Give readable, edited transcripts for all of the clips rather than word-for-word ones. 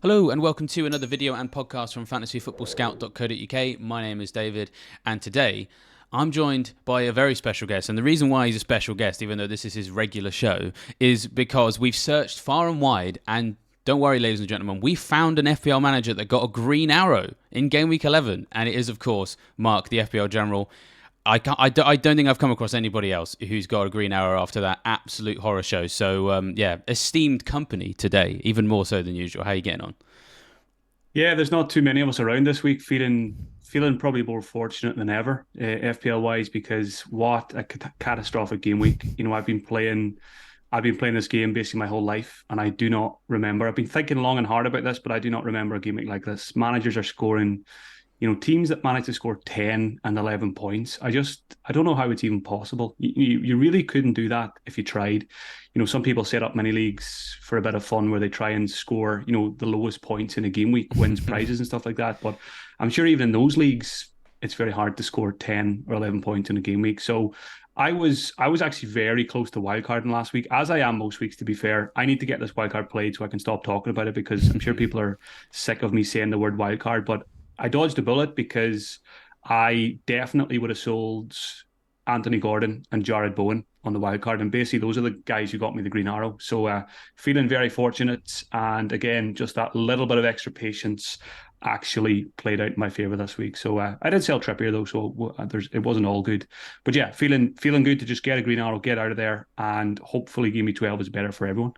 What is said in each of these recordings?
Hello and welcome to another video and podcast from fantasyfootballscout.co.uk. My name is David and today I'm joined by a very special guest, and the reason why he's a special guest, even though this is his regular show, is because we've searched far and wide, and don't worry ladies and gentlemen, we found an FPL manager that got a green arrow in Gameweek 11, and it is of course Mark, the FPL General. I don't think I've come across anybody else who's got a green arrow after that absolute horror show. So, esteemed company today, even more so than usual. How are you getting on? Yeah, there's not too many of us around this week. Feeling probably more fortunate than ever, FPL wise, because what a catastrophic game week. I've been playing this game basically my whole life, and I do not remember. I've been thinking long and hard about this, but I do not remember a game week like this. Managers are scoring, teams that manage to score 10 and 11 points. I don't know how it's even possible. You really couldn't do that if you tried. Some people set up mini leagues for a bit of fun where they try and score, the lowest points in a game week wins prizes and stuff like that. But I'm sure even in those leagues, it's very hard to score 10 or 11 points in a game week. So I was actually very close to wildcarding last week, as I am most weeks, to be fair. I need to get this wildcard played so I can stop talking about it, because I'm sure people are sick of me saying the word wildcard. But I dodged a bullet because I definitely would have sold Anthony Gordon and Jared Bowen on the wild card. And basically, those are the guys who got me the green arrow. So feeling very fortunate. And again, just that little bit of extra patience actually played out in my favour this week. So I did sell Trippier though, so it wasn't all good. But yeah, feeling good to just get a green arrow, get out of there, and hopefully Game Week 12 is better for everyone.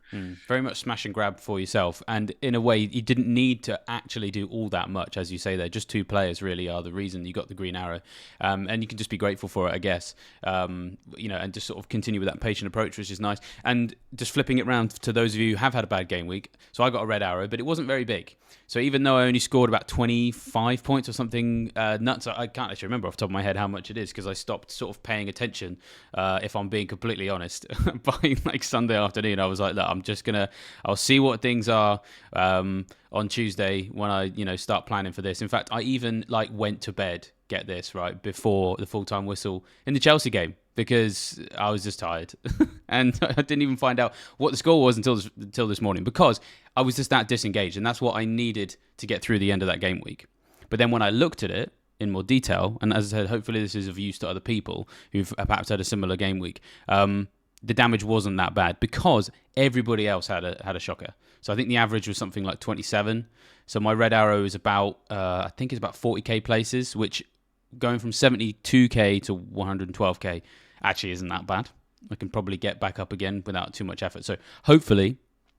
Very much smash and grab for yourself, and in a way, you didn't need to actually do all that much, as you say there. Just two players really are the reason you got the green arrow, and you can just be grateful for it, I guess. And just sort of continue with that patient approach, which is nice. And just flipping it around to those of you who have had a bad game week. So I got a red arrow, but it wasn't very big. So even though I only scored about 25 points or something nuts, I can't actually remember off the top of my head how much it is, because I stopped sort of paying attention, if I'm being completely honest. By like Sunday afternoon, I was like, look, I'll see what things are on Tuesday when I start planning for this. In fact, I even went to bed, get this, right, before the full-time whistle in the Chelsea game, because I was just tired. And I didn't even find out what the score was until this morning, because I was just that disengaged, and that's what I needed to get through the end of that game week. But then when I looked at it in more detail, and as I said, hopefully this is of use to other people who've perhaps had a similar game week, the damage wasn't that bad, because everybody else had a shocker. So I think the average was something like 27. So my red arrow is about, I think it's about 40k places, which going from 72k to 112k actually isn't that bad. I can probably get back up again without too much effort. So hopefully,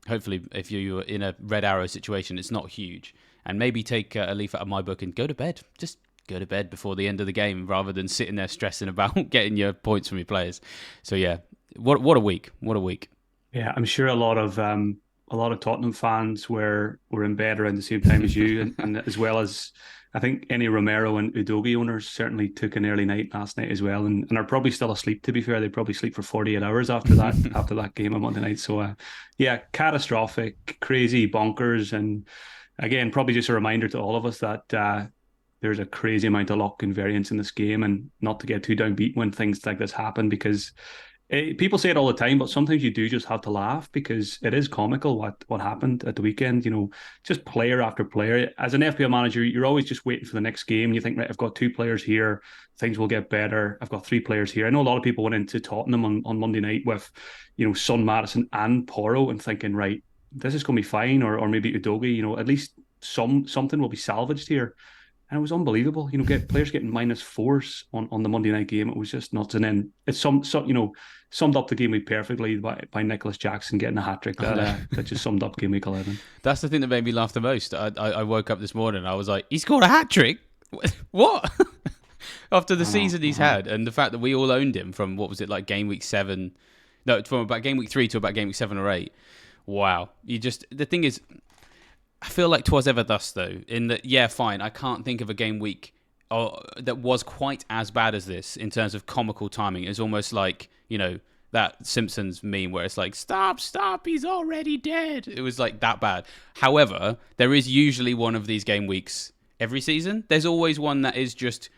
if you're in a red arrow situation, it's not huge. And maybe take a leaf out of my book and go to bed. Just go to bed before the end of the game, rather than sitting there stressing about getting your points from your players. So yeah, what a week! What a week! Yeah, I'm sure a lot of Tottenham fans were in bed around the same time as you, and as well as I think any Romero and Udogi owners certainly took an early night last night as well, and are probably still asleep. To be fair, they probably sleep for 48 hours after that game on Monday night. So yeah, catastrophic, crazy, bonkers, and again, probably just a reminder to all of us that there's a crazy amount of luck and variance in this game, and not to get too downbeat when things like this happen, because people say it all the time, but sometimes you do just have to laugh, because it is comical what happened at the weekend. Just player after player. As an FPL manager, you're always just waiting for the next game. You think, right, I've got two players here, things will get better. I've got three players here. I know a lot of people went into Tottenham on Monday night with, Son, Madison, and Porro, and thinking, right, this is going to be fine, or maybe Udogi. At least something will be salvaged here. And it was unbelievable. Get players getting -4s on the Monday night game. It was just nuts. And then it's summed up the game week perfectly by Nicholas Jackson getting a hat trick that just summed up game week 11. That's the thing that made me laugh the most. I woke up this morning and I was like, he scored a hat trick? What? After the season he's had, and the fact that we all owned him from, what was it, like game week 7? No, from about game week 3 to about game week 7 or 8. Wow. The thing is, I feel like 'twas ever thus, though, in that, yeah, fine, I can't think of a game week that was quite as bad as this in terms of comical timing. It's almost like, that Simpsons meme where it's like, stop, he's already dead. It was like that bad. However, there is usually one of these game weeks every season. There's always one that is just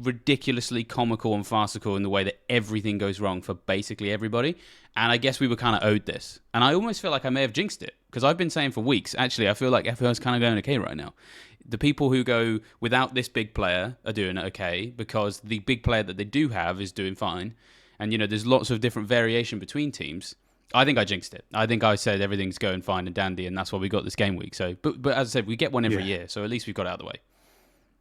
ridiculously comical and farcical in the way that everything goes wrong for basically everybody. And I guess we were kind of owed this. And I almost feel like I may have jinxed it, because I've been saying for weeks, actually, I feel like FPL is kind of going okay right now. The people who go without this big player are doing it okay, because the big player that they do have is doing fine. And, there's lots of different variation between teams. I think I jinxed it. I think I said everything's going fine and dandy, and that's why we got this game week. So, but as I said, we get one every year, so at least we've got it out of the way.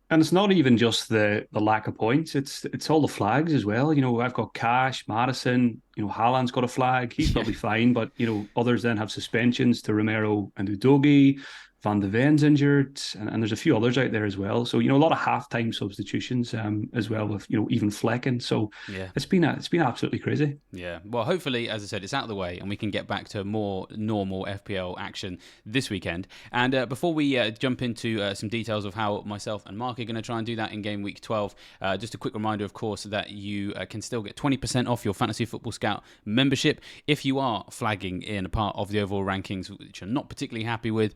And it's not even just the lack of points. It's all the flags as well. I've got Cash, Madison. Haaland's got a flag. He's probably fine, but others then have suspensions to Romero and Udogi. Van de Ven's injured, and there's a few others out there as well. So a lot of halftime substitutions as well, with even Flecken. So yeah, it's been absolutely crazy. Yeah, well, hopefully, as I said, it's out of the way and we can get back to more normal FPL action this weekend. And before we jump into some details of how myself and Mark are going to try and do that in game week 12, just a quick reminder, of course, that you can still get 20% off your Fantasy Football Scout membership if you are flagging in a part of the overall rankings which you're not particularly happy with,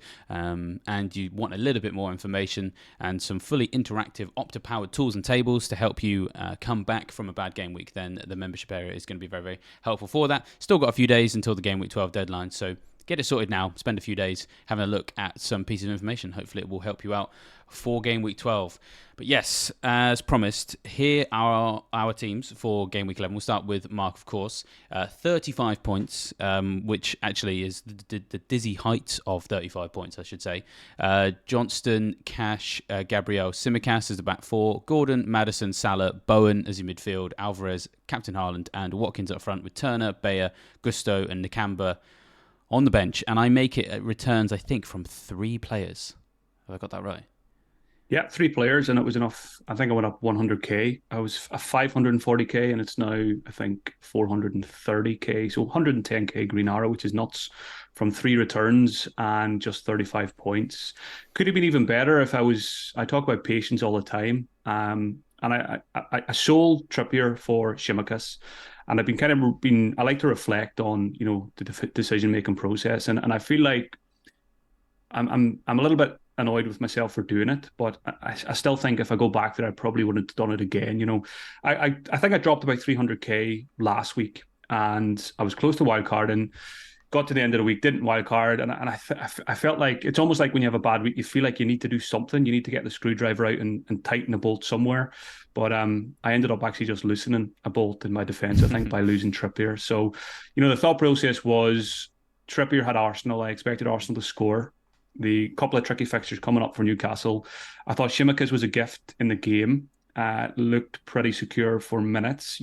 and you want a little bit more information and some fully interactive Opta-powered tools and tables to help you come back from a bad game week, then the membership area is going to be very, very helpful for that. Still got a few days until the game week 12 deadline, so get it sorted now. Spend a few days having a look at some pieces of information. Hopefully it will help you out for game week 12. But yes, as promised, here are our teams for game week 11. We'll start with Mark, of course. 35 points, which actually is the dizzy heights of 35 points, I should say. Johnston, Cash, Gabriel, Tsimikas as the back four. Gordon, Madison, Salah, Bowen as your midfield. Alvarez, Captain Haaland, and Watkins up front with Turner, Bayer, Gusto, and Nakamba on the bench. And I make it returns, I think, from 3 players. Have I got that right? Yeah, 3 players, and it was enough. I think I went up 100k. I was a 540k, and it's now, I think, 430k. So 110k Green Arrow, which is nuts, from 3 returns and just 35 points. Could have been even better if I talk about patience all the time. And I sold Trippier for Tsimikas, and I've been I like to reflect on the decision making process, and I feel like I'm a little bit annoyed with myself for doing it, but I still think if I go back there, I probably wouldn't have done it again. I think I dropped about 300k last week, and I was close to wildcard, and got to the end of the week, didn't wildcard, and I felt like it's almost like when you have a bad week, you feel like you need to do something. You need to get the screwdriver out and tighten the bolt somewhere. But I ended up actually just loosening a bolt in my defence, I think, by losing Trippier. So, the thought process was Trippier had Arsenal. I expected Arsenal to score. The couple of tricky fixtures coming up for Newcastle. I thought Tsimikas was a gift in the game. Looked pretty secure for minutes.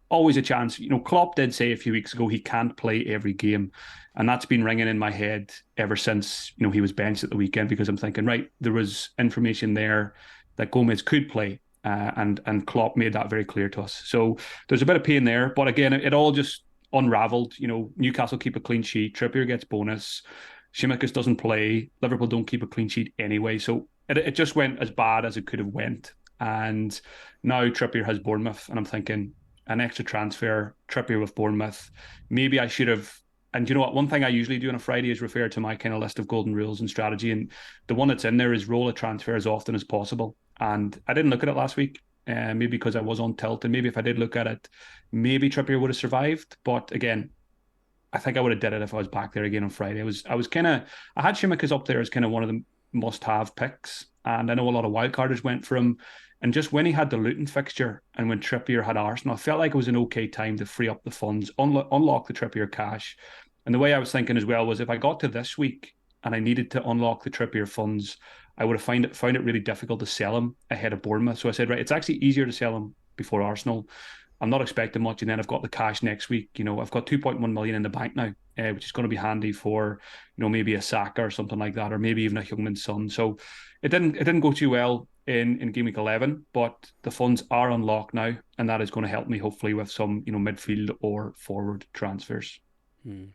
Always a chance. Klopp did say a few weeks ago he can't play every game. And that's been ringing in my head ever since, he was benched at the weekend, because I'm thinking, right, there was information there that Gomez could play. And Klopp made that very clear to us. So there's a bit of pain there. But again, it all just unraveled. Newcastle keep a clean sheet. Trippier gets bonus. Tsimikas doesn't play. Liverpool don't keep a clean sheet anyway. So it just went as bad as it could have went. And now Trippier has Bournemouth. And I'm thinking, an extra transfer, Trippier with Bournemouth. Maybe I should have. And you know what? One thing I usually do on a Friday is refer to my kind of list of golden rules and strategy. And the one that's in there is roll a transfer as often as possible. And I didn't look at it last week. Maybe because I was on tilt. And maybe if I did look at it, maybe Trippier would have survived. But again, I think I would have did it if I was back there again on Friday. I had Tsimikas up there as kind of one of the must-have picks, and I know a lot of wildcarders went for him. And just when he had the Luton fixture and when Trippier had Arsenal, I felt like it was an okay time to free up the funds, unlock the Trippier cash. And the way I was thinking as well was, if I got to this week and I needed to unlock the Trippier funds, I would have found it really difficult to sell him ahead of Bournemouth. So I said, right, it's actually easier to sell him before Arsenal. I'm not expecting much, and then I've got the cash next week. I've got 2.1 million in the bank now, which is going to be handy for, maybe a Saka or something like that, or maybe even a Heung-min Son. So it didn't go too well in game week 11, but the funds are unlocked now, and that is going to help me hopefully with some midfield or forward transfers.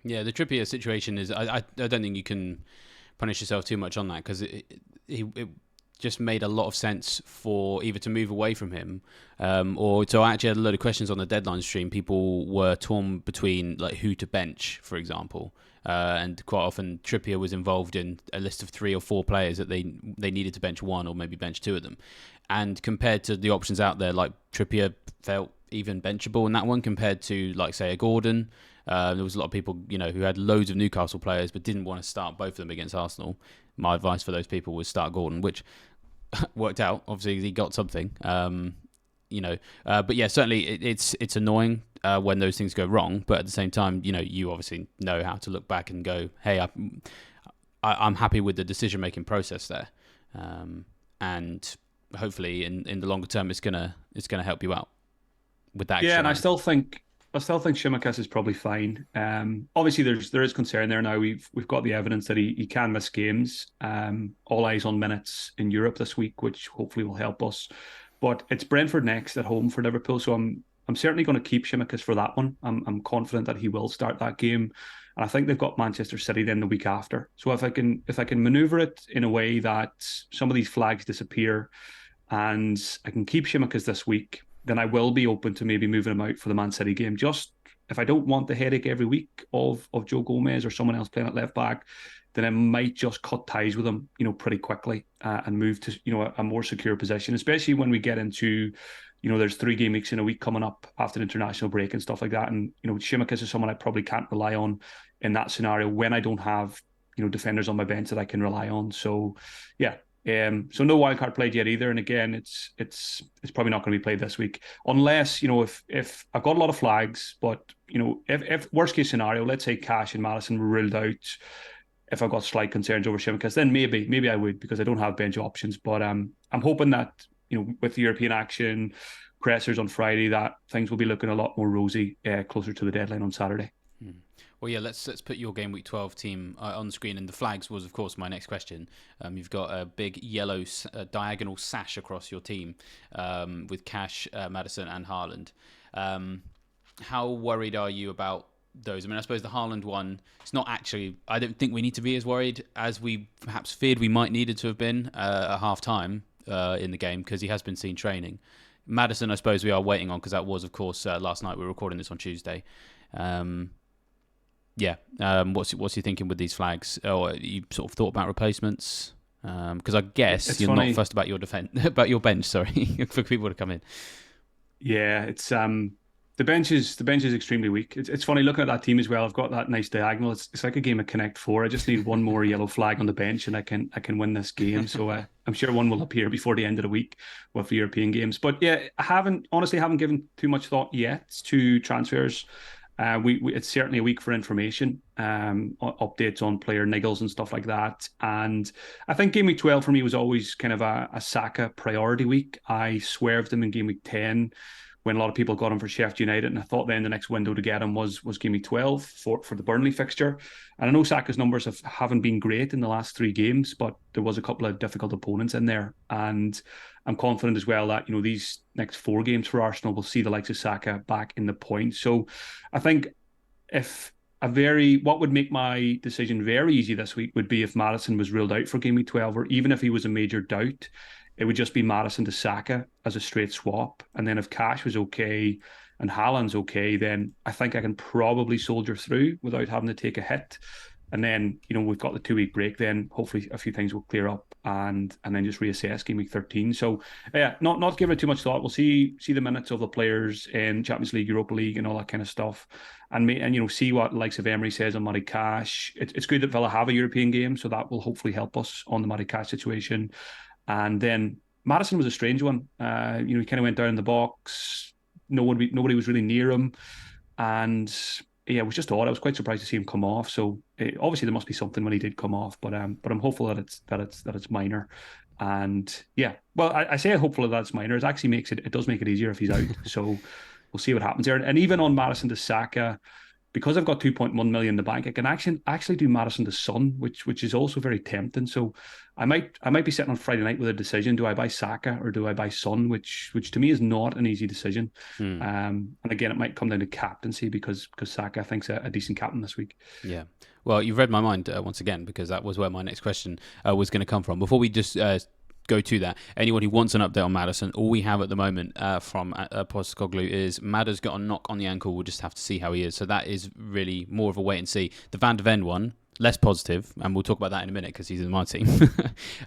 Yeah, the Trippier situation is I don't think you can punish yourself too much on that, because it just made a lot of sense for either to move away from him, or so I actually had a load of questions on the deadline stream. People were torn between like who to bench, for example. and quite often Trippier was involved in a list of 3 or 4 players that they needed to bench one or maybe bench 2 of them. And compared to the options out there, like Trippier felt even benchable in that one compared to, like, say, a Gordon. There was a lot of people, who had loads of Newcastle players but didn't want to start both of them against Arsenal. My advice for those people was start Gordon, which worked out. Obviously, he got something. But yeah, certainly it's annoying when those things go wrong. But at the same time, you obviously know how to look back and go, hey, I'm happy with the decision making process there, and hopefully in the longer term, it's gonna help you out with that Yeah, extra and I money. still think Tsimikas is probably fine. Obviously, there is concern there now. We've got the evidence that he can miss games. All eyes on minutes in Europe this week, which hopefully will help us. But it's Brentford next at home for Liverpool, so I'm certainly going to keep Tsimikas for that one. I'm confident that he will start that game, and I think they've got Manchester City then the week after. So if I can maneuver it in a way that some of these flags disappear and I can keep Tsimikas this week, then I will be open to maybe moving him out for the Man City game. Just if I don't want the headache every week of Joe Gomez or someone else playing at left back, then I might just cut ties with him, pretty quickly and move to, a more secure position, especially when we get into, there's 3 game weeks in a week coming up after the international break and stuff like that. And, Tsimikas is someone I probably can't rely on in that scenario when I don't have, defenders on my bench that I can rely on. So, yeah, so no wildcard played yet either, and again, it's probably not going to be played this week unless if I've got a lot of flags, but if worst case scenario, let's say Cash and Madison were ruled out, if I've got slight concerns over Tsimikas, then maybe I would because I don't have bench options. But I'm hoping that with the European action, pressers on Friday, that things will be looking a lot more rosy closer to the deadline on Saturday. Hmm. Well, yeah, let's put your game week 12 team on the screen. And the flags was, of course, my next question. You've got a big yellow diagonal sash across your team with Cash, Madison, and Haaland. How worried are you about those? I mean, I suppose the Haaland one, it's not actually, I don't think we need to be as worried as we perhaps feared we might needed to have been at half time in the game because he has been seen training. Madison, I suppose we are waiting on because that was, of course, last night. We were recording this on Tuesday. Yeah. What's your thinking with these flags? Or you sort of thought about replacements? Because I guess It's you're not funny. fussed about your about your bench. Sorry, for people to come in. Yeah, it's the bench is extremely weak. It's funny looking at that team as well. I've got that nice diagonal. It's like a game of Connect Four. I just need one more yellow flag on the bench and I can win this game. So I'm sure one will appear before the end of the week with the European games. But yeah, I haven't given too much thought yet to transfers. We it's certainly a week for information, updates on player niggles and stuff like that. And I think game week 12 for me was always kind of a Saka priority week. I swerved him in game week 10 when a lot of people got him for Sheffield United, and I thought then the next window to get him was game week 12 for the Burnley fixture. And I know Saka's numbers haven't been great in the last 3 games, but there was a couple of difficult opponents in there, and I'm confident as well that these next 4 games for Arsenal will see the likes of Saka back in the point. So I think if what would make my decision very easy this week would be if Madison was ruled out for game week 12, or even if he was a major doubt, it would just be Madison to Saka as a straight swap. And then if Cash was okay and Haaland's okay, then I think I can probably soldier through without having to take a hit. And then, we've got the 2 week break, then hopefully a few things will clear up and then just reassess game week 13. So yeah, not giving it too much thought. We'll see the minutes of the players in Champions League, Europa League, and all that kind of stuff. And see what the likes of Emery says on Matty Cash. It's good that Villa have a European game, so that will hopefully help us on the Matty Cash situation. And then Madison was a strange one. He kind of went down in the box. Nobody was really near him, and yeah, it was just odd. I was quite surprised to see him come off. So obviously there must be something when he did come off, but I'm hopeful that it's minor. And yeah, well, I say hopeful that it's minor. It actually it does make it easier if he's out. So we'll see what happens there. And even on Madison to Saka, because I've got 2.1 million in the bank, I can actually do Madison to Son, which is also very tempting. So I might be sitting on Friday night with a decision: do I buy Saka or do I buy Son? Which to me is not an easy decision. Hmm. And again, it might come down to captaincy because Saka I think's a decent captain this week. Yeah. Well, you've read my mind once again because that was where my next question was going to come from. Before we just go to that. Anyone who wants an update on Maddison, all we have at the moment from Postecoglou is Madder's got a knock on the ankle. We'll just have to see how he is. So that is really more of a wait and see. The Van de Ven one, less positive, and we'll talk about that in a minute because he's in my team.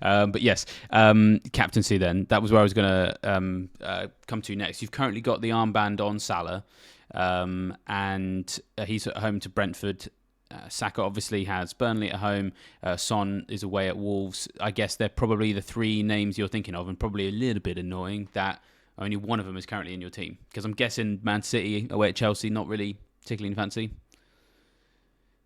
But yes, captaincy then. That was where I was going to come to next. You've currently got the armband on Salah, and he's at home to Brentford. Saka obviously has Burnley at home. Son is away at Wolves. I guess they're probably the three names you're thinking of, and probably a little bit annoying that only one of them is currently in your team. Because I'm guessing Man City away at Chelsea, not really tickling fancy.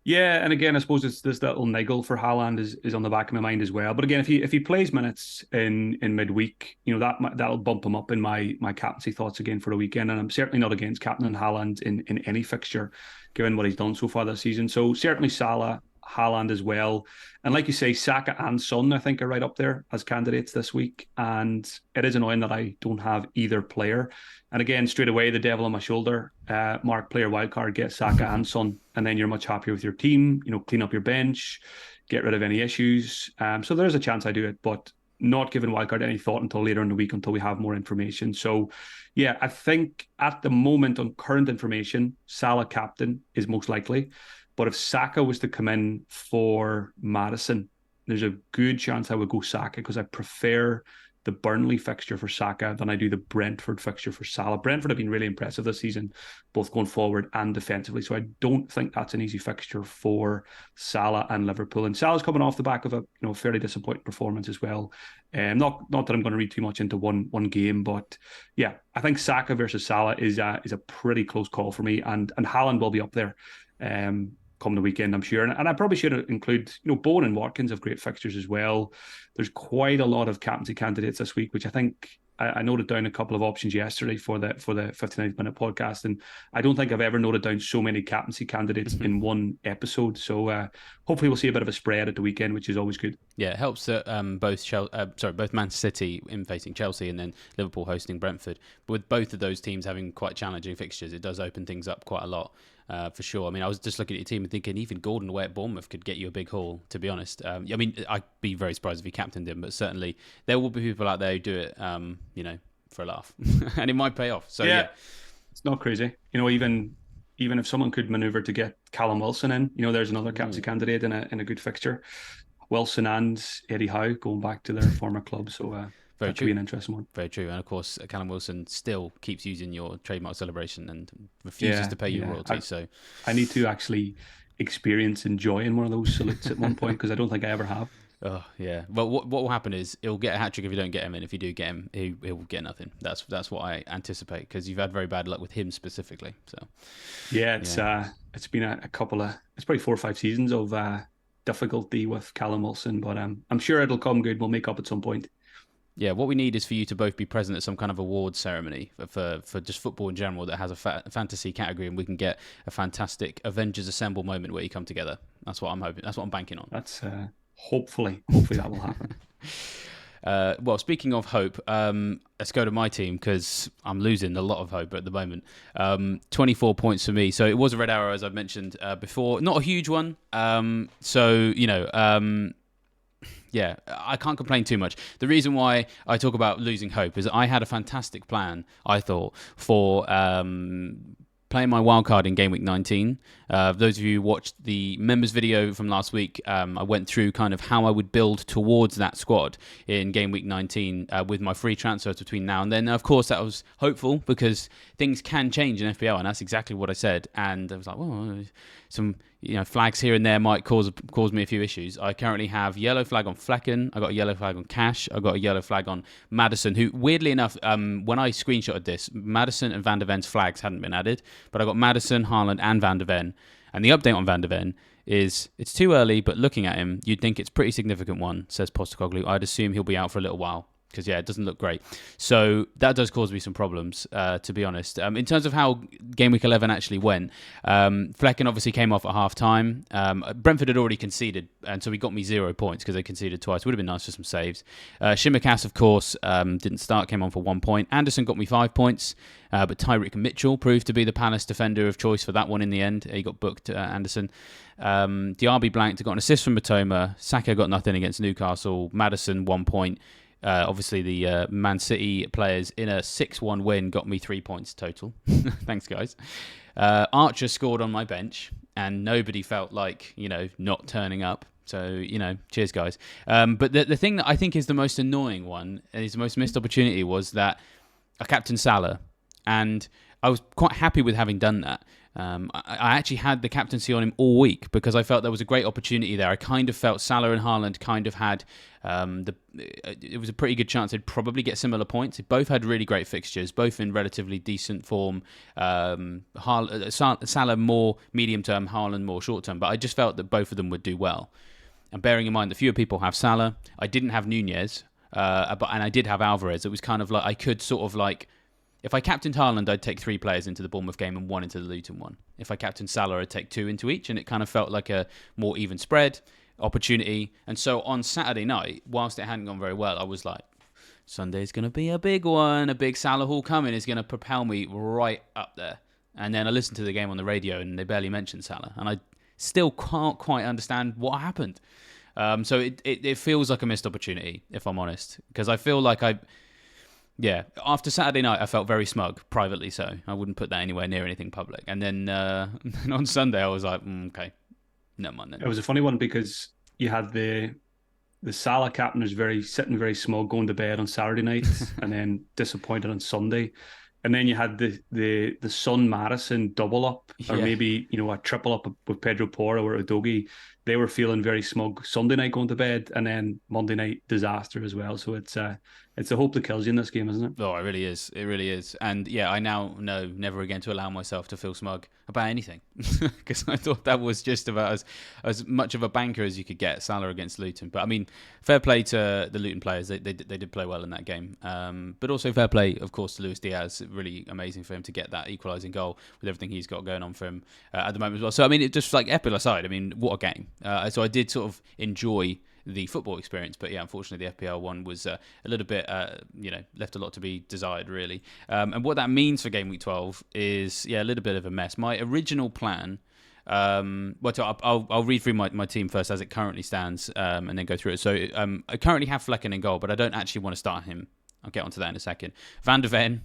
Yeah, and again, I suppose it's this little niggle for Haaland is on the back of my mind as well. But again, if he plays minutes in midweek, that'll bump him up in my captaincy thoughts again for the weekend. And I'm certainly not against captaining Haaland in any fixture, given what he's done so far this season. So certainly Salah, Haaland as well. And like you say, Saka and Son, I think, are right up there as candidates this week. And it is annoying that I don't have either player. And again, straight away, the devil on my shoulder, Mark, player wildcard, get Saka and Son, and then you're much happier with your team, clean up your bench, get rid of any issues. So there's a chance I do it, but not giving wildcard any thought until later in the week, until we have more information. So yeah, I think at the moment on current information, Salah captain is most likely. But if Saka was to come in for Maddison, there's a good chance I would go Saka because I prefer the Burnley fixture for Saka than I do the Brentford fixture for Salah. Brentford have been really impressive this season, both going forward and defensively. So I don't think that's an easy fixture for Salah and Liverpool. And Salah's coming off the back of a fairly disappointing performance as well. Not that I'm going to read too much into one game, but yeah, I think Saka versus Salah is a pretty close call for me, and Haaland will be up there. Come the weekend, I'm sure. And I probably should include, Bowen and Watkins have great fixtures as well. There's quite a lot of captaincy candidates this week, which I think I noted down a couple of options yesterday for the 59th-minute podcast. And I don't think I've ever noted down so many captaincy candidates in one episode. So hopefully we'll see a bit of a spread at the weekend, which is always good. Yeah, it helps that both Man City in facing Chelsea and then Liverpool hosting Brentford. But with both of those teams having quite challenging fixtures, it does open things up quite a lot. For sure. I mean, I was just looking at your team and thinking even Gordon away at Bournemouth could get you a big haul, to be honest. I mean, I'd be very surprised if he captained him, but certainly there will be people out there who do it, for a laugh. And it might pay off. So, yeah. It's not crazy. Even if someone could maneuver to get Callum Wilson in, there's another captaincy candidate in a good fixture. Wilson and Eddie Howe going back to their former club. So, very that true. could be an interesting one. Very true. And of course, Callum Wilson still keeps using your trademark celebration and refuses to pay you royalty. So I need to actually experience enjoying one of those salutes at one point because I don't think I ever have. Oh yeah. Well, what will happen is he'll get a hat trick if you don't get him, and if you do get him, he'll get nothing. That's what I anticipate because you've had very bad luck with him specifically. So yeah, it's been a couple of it's probably 4 or 5 seasons of difficulty with Callum Wilson, but I'm sure it'll come good. We'll make up at some point. Yeah, what we need is for you to both be present at some kind of award ceremony for just football in general that has a fantasy category, and we can get a fantastic Avengers Assemble moment where you come together. That's what I'm hoping. That's what I'm banking on. That's hopefully that will happen. Well, speaking of hope, let's go to my team because I'm losing a lot of hope at the moment. 24 points for me. So it was a red arrow, as I've mentioned before. Not a huge one. Yeah, I can't complain too much. The reason why I talk about losing hope is I had a fantastic plan, I thought, for playing my wildcard in Gameweek 19. Those of you who watched the members video from last week, I went through kind of how I would build towards that squad in Gameweek 19 with my free transfers between now and then. Now, of course, that was hopeful because things can change in FPL, and that's exactly what I said. And I was like, well, some flags here and there might cause me a few issues. I currently have yellow flag on Flecken. I got a yellow flag on Cash. I got a yellow flag on Maddison, who weirdly enough, when I screenshotted this, Maddison and Van de Ven's flags hadn't been added, but I got Maddison, Haaland, and Van de Ven. And the update on Van de Ven is it's too early, but looking at him, you'd think it's a pretty significant one, says Postecoglou. I'd assume he'll be out for a little while. Because, yeah, it doesn't look great. So that does cause me some problems, to be honest. In terms of how Game Week 11 actually went, Flecken obviously came off at half-time. Brentford had already conceded, and so he got me 0 points because they conceded twice. Would have been nice for some saves. Tsimikas, of course, didn't start, came on for 1 point. Anderson got me 5 points, but Tyreek Mitchell proved to be the Palace defender of choice for that one in the end. He got booked, Anderson. Diaby blanked, got an assist from Matoma. Saka got nothing against Newcastle. Maddison, 1 point. Obviously, the Man City players in a 6-1 win got me 3 points total. Thanks, guys. Archer scored on my bench, and nobody felt like, not turning up. So, cheers, guys. But the thing that I think is the most annoying one, and is the most missed opportunity, was that I captained Salah, and I was quite happy with having done that. I actually had the captaincy on him all week because I felt there was a great opportunity there. I kind of felt Salah and Haaland kind of had it was a pretty good chance they'd probably get similar points. They both had really great fixtures, both in relatively decent form. Salah more medium term, Haaland more short term. But I just felt that both of them would do well. And bearing in mind that fewer people have Salah, I didn't have Nunez, and I did have Alvarez. It was kind of like I could sort of like. If I captained Haaland, I'd take 3 players into the Bournemouth game and 1 into the Luton one. If I captained Salah, I'd take 2 into each, and it kind of felt like a more even spread opportunity. And so on Saturday night, whilst it hadn't gone very well, I was like, Sunday's going to be a big one. A big Salah haul coming is going to propel me right up there. And then I listened to the game on the radio, and they barely mentioned Salah. And I still can't quite understand what happened. So it feels like a missed opportunity, if I'm honest. Because I feel like after Saturday night, I felt very smug, privately so. I wouldn't put that anywhere near anything public. And then on Sunday, I was like, okay, never mind then. It was a funny one because you had the Salah captain was sitting very smug, going to bed on Saturday night, and then disappointed on Sunday. And then you had the Son Madison double up, or maybe a triple up with Pedro Porro or Udogie. They were feeling very smug Sunday night going to bed, and then Monday night disaster as well. So it's a hope that kills you in this game, isn't it? Oh, it really is. It really is. And yeah, I now know never again to allow myself to feel smug about anything, because I thought that was just about as much of a banker as you could get, Salah against Luton. But I mean, fair play to the Luton players. They did play well in that game. But also fair play, of course, to Luis Diaz. Really amazing for him to get that equalising goal with everything he's got going on for him at the moment as well. So I mean, it just like epic aside. I mean, what a game. So I did sort of enjoy the football experience, but yeah, unfortunately the FPL one was a little bit, left a lot to be desired, really. And what that means for Game Week 12 is, a little bit of a mess. My original plan, I'll read through my team first as it currently stands, and then go through it. So I currently have Flecken in goal, but I don't actually want to start him. I'll get onto that in a second. Van de Ven,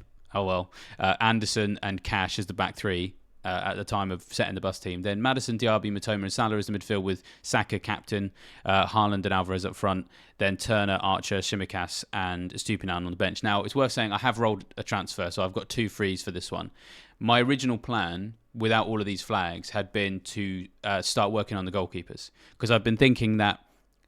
Anderson and Cash as the back three. At the time of setting the bus team. Then Maddison, Diaby, Matoma and Salah as the midfield with Saka captain, Haaland and Alvarez up front. Then Turner, Archer, Tsimikas and Estupiñán on the bench. Now, it's worth saying I have rolled a transfer, so I've got 2 frees for this one. My original plan, without all of these flags, had been to start working on the goalkeepers. Because I've been thinking that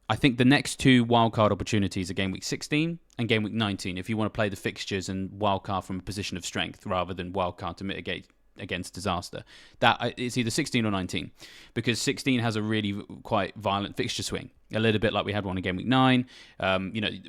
I think the next 2 wildcard opportunities are Game Week 16 and Game Week 19, if you want to play the fixtures and wildcard from a position of strength rather than wildcard to mitigate against disaster. That it's either 16 or 19, because 16 has a really quite violent fixture swing, a little bit like we had one in Game Week 9.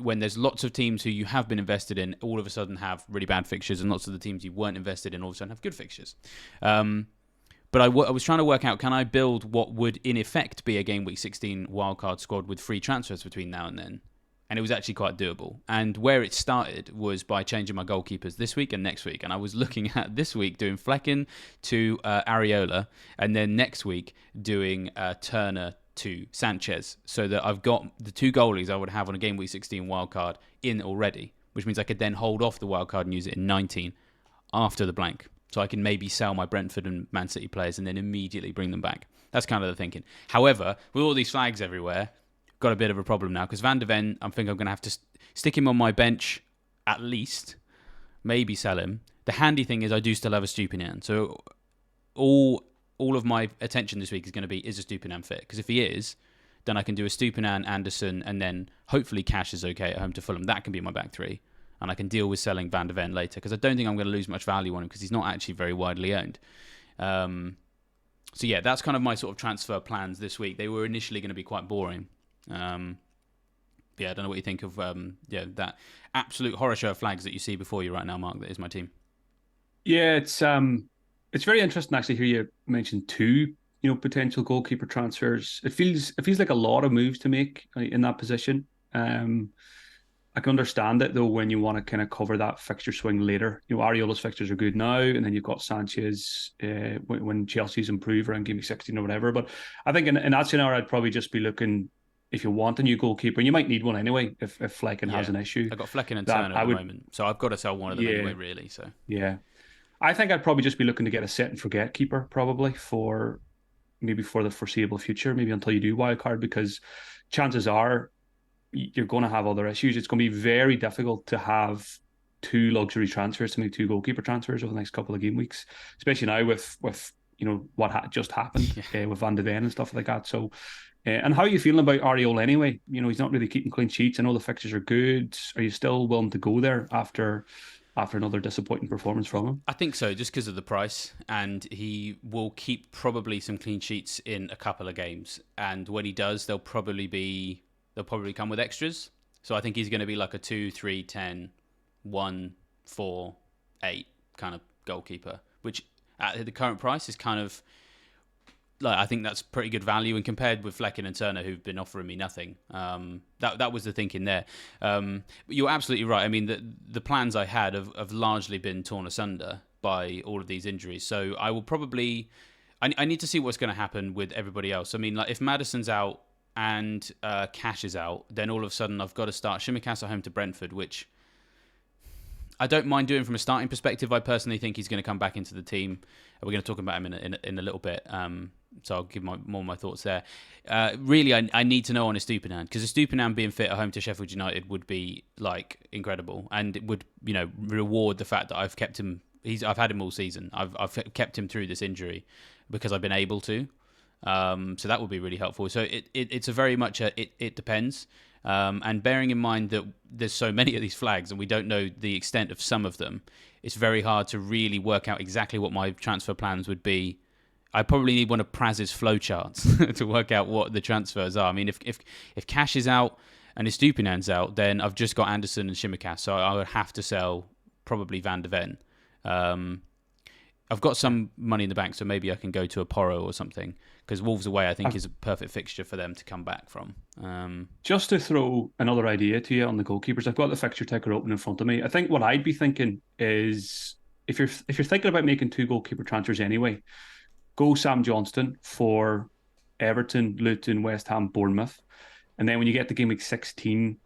When there's lots of teams who you have been invested in all of a sudden have really bad fixtures, and lots of the teams you weren't invested in all of a sudden have good fixtures. But I was trying to work out, can I build what would in effect be a Game Week 16 wildcard squad with free transfers between now and then? And it was actually quite doable. And where it started was by changing my goalkeepers this week and next week. And I was looking at this week doing Flecken to Areola, and then next week doing Turner to Sanchez, so that I've got the 2 goalies I would have on a Game Week 16 wildcard in already, which means I could then hold off the wildcard and use it in 19 after the blank. So I can maybe sell my Brentford and Man City players and then immediately bring them back. That's kind of the thinking. However, with all these flags everywhere, got a bit of a problem now, because Van de Ven, I think I'm going to have to stick him on my bench at least, maybe sell him. The handy thing is I do still have a Estupiñán, so all of my attention this week is going to be, is Estupiñán fit? Because if he is, then I can do Estupiñán, Anderson, and then hopefully Cash is okay at home to Fulham. That can be my back 3, and I can deal with selling Van de Ven later, because I don't think I'm going to lose much value on him, because he's not actually very widely owned. So yeah, that's kind of my sort of transfer plans this week. They were initially going to be quite boring. I don't know what you think of that absolute horror show of flags that you see before you right now, Mark. That is my team. Yeah, it's very interesting actually. Hear you mention 2 potential goalkeeper transfers. It feels like a lot of moves to make in that position. I can understand it though when you want to kind of cover that fixture swing later. Areola's fixtures are good now, and then you've got Sanchez when Chelsea's improve around Game Week 16 or whatever. But I think in that scenario, I'd probably just be looking if you want a new goalkeeper, and you might need one anyway if Flecken has Yeah. an issue, I've got Flecken and that Turner at I the would, moment, so I've got to sell one of them yeah, anyway, really. So yeah. I think I'd probably just be looking to get a set and forget keeper probably for maybe for the foreseeable future, maybe until you do wild card, because chances are you're going to have other issues. It's going to be very difficult to have two luxury transfers to make two goalkeeper transfers over the next couple of game weeks, especially now with what just happened yeah. with Van de Ven and stuff like that. So, and how are you feeling about Ariol anyway? He's not really keeping clean sheets. I know the fixtures are good. Are you still willing to go there after another disappointing performance from him? I think so, just because of the price, and he will keep probably some clean sheets in a couple of games. And when he does, they'll probably come with extras. So I think he's going to be like a 2, 3, 10, 1, 4, 8 kind of goalkeeper, which at the current price is kind of like, I think that's pretty good value, and compared with Flecken and Turner, who've been offering me nothing. That was the thinking there. But you're absolutely right. I mean, the plans I had have largely been torn asunder by all of these injuries. So I will probably, I need to see what's going to happen with everybody else. I mean, like if Maddison's out and Cash is out, then all of a sudden I've got to start Tsimikas at home to Brentford, which I don't mind doing from a starting perspective. I personally think he's going to come back into the team. We're going to talk about him in a little bit. So I'll give more of my thoughts there. Really, I need to know on Estupiñán, because Estupiñán being fit at home to Sheffield United would be like incredible, and it would reward the fact that I've kept him. I've had him all season. I've kept him through this injury because I've been able to. So that would be really helpful. So it's a very much it depends. And bearing in mind that there's so many of these flags and we don't know the extent of some of them, it's very hard to really work out exactly what my transfer plans would be. I probably need one of Praz's flowcharts to work out what the transfers are. I mean, if Cash is out and Estupiñán's out, then I've just got Anderson and Tsimikas, so I would have to sell probably Van de Ven. I've got some money in the bank, so maybe I can go to a Porro or something, because Wolves away, I think, is a perfect fixture for them to come back from. Just to throw another idea to you on the goalkeepers, I've got the fixture ticker open in front of me. I think what I'd be thinking is if you're thinking about making two goalkeeper transfers anyway, go Sam Johnston for Everton, Luton, West Ham, Bournemouth. And then when you get to game week 16,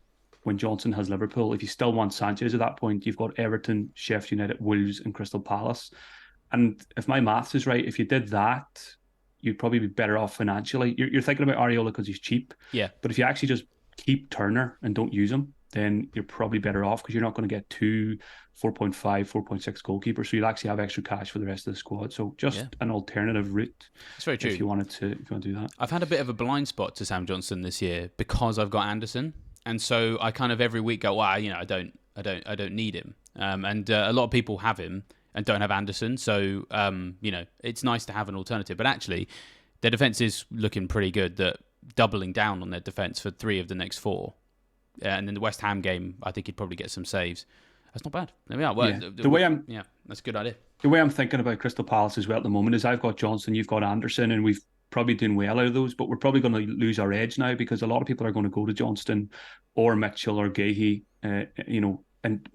when Johnson has Liverpool, if you still want Sanchez at that point, you've got Everton, Sheffield United, Wolves, and Crystal Palace. And if my maths is right, if you did that, you'd probably be better off financially. You're thinking about Areola because he's cheap. Yeah. But if you actually just keep Turner and don't use him, then you're probably better off, because you're not going to get two 4.5, 4.6 goalkeepers. So you'll actually have extra cash for the rest of the squad. So just an alternative route. It's very true. If you want to do that. I've had a bit of a blind spot to Sam Johnson this year because I've got Anderson. And so I kind of every week go, well, I don't need him. And a lot of people have him and don't have Anderson. So, it's nice to have an alternative. But actually, their defence is looking pretty good. That doubling down on their defence for 3 of the next 4. And in the West Ham game, I think he'd probably get some saves. That's not bad. There we are. Well, that's a good idea. The way I'm thinking about Crystal Palace as well at the moment is I've got Johnson, you've got Anderson, and we've probably doing well out of those, but we're probably going to lose our edge now, because a lot of people are going to go to Johnston or Mitchell or Gahey, and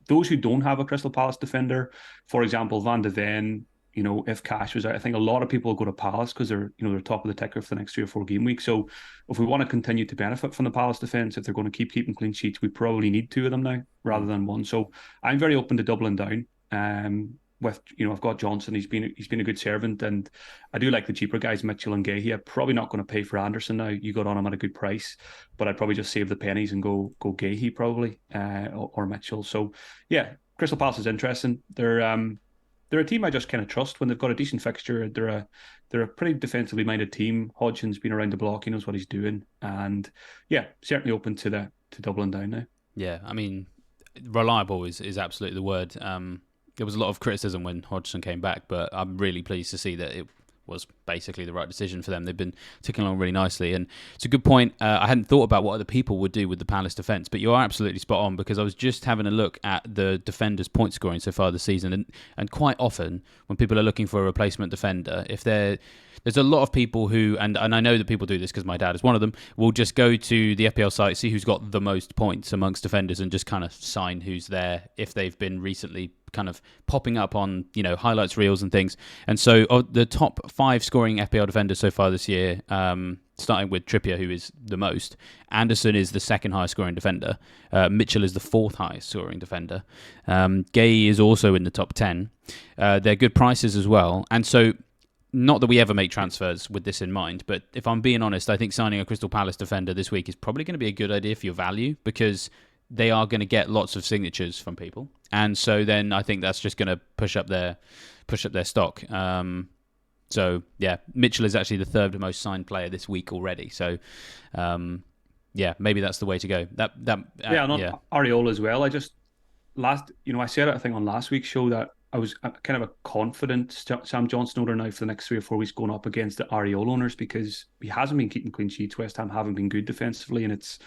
those who don't have a Crystal Palace defender, for example, Van de Ven, if Cash was out, I think a lot of people will go to Palace because they're top of the ticker for the next 3 or 4 game weeks. So if we want to continue to benefit from the Palace defence, if they're going to keep keeping clean sheets, we probably need 2 of them now rather than 1. So I'm very open to doubling down. I've got Johnson. He's been a good servant, and I do like the cheaper guys, Mitchell and Gahey. I'm probably not going to pay for Anderson now. You got on him at a good price, but I'd probably just save the pennies and go Gahey probably, or Mitchell. So yeah, Crystal Palace is interesting. They're a team I just kind of trust when they've got a decent fixture. They're a pretty defensively minded team. Hodgson's been around the block. He knows what he's doing, and yeah, certainly open to doubling down now. Yeah, I mean, reliable is absolutely the word. There was a lot of criticism when Hodgson came back, but I'm really pleased to see that it was basically the right decision for them. They've been ticking along really nicely, and it's a good point. I hadn't thought about what other people would do with the Palace defence, but you are absolutely spot on, because I was just having a look at the defenders' point scoring so far this season, and quite often when people are looking for a replacement defender, if there's a lot of people who, and I know that people do this because my dad is one of them, will just go to the FPL site, see who's got the most points amongst defenders, and just kind of sign who's there if they've been recently kind of popping up on highlights reels and things. And so the top 5 scoring FPL defenders so far this year, starting with Trippier, who is the most. Anderson is the second highest scoring defender. Mitchell is the fourth highest scoring defender. Gay is also in the top 10. They're good prices as well. And so, not that we ever make transfers with this in mind, but if I'm being honest, I think signing a Crystal Palace defender this week is probably going to be a good idea for your value, because they are going to get lots of signatures from people. And so then I think that's just going to push up their stock. So yeah, Mitchell is actually the third most signed player this week already. So yeah, maybe that's the way to go. Areola as well. I said it, I think, on last week's show that I was kind of a confident Sam Johnson owner now for the next 3 or 4 weeks going up against the Areola owners, because he hasn't been keeping clean sheets. West Ham haven't been good defensively, and it's,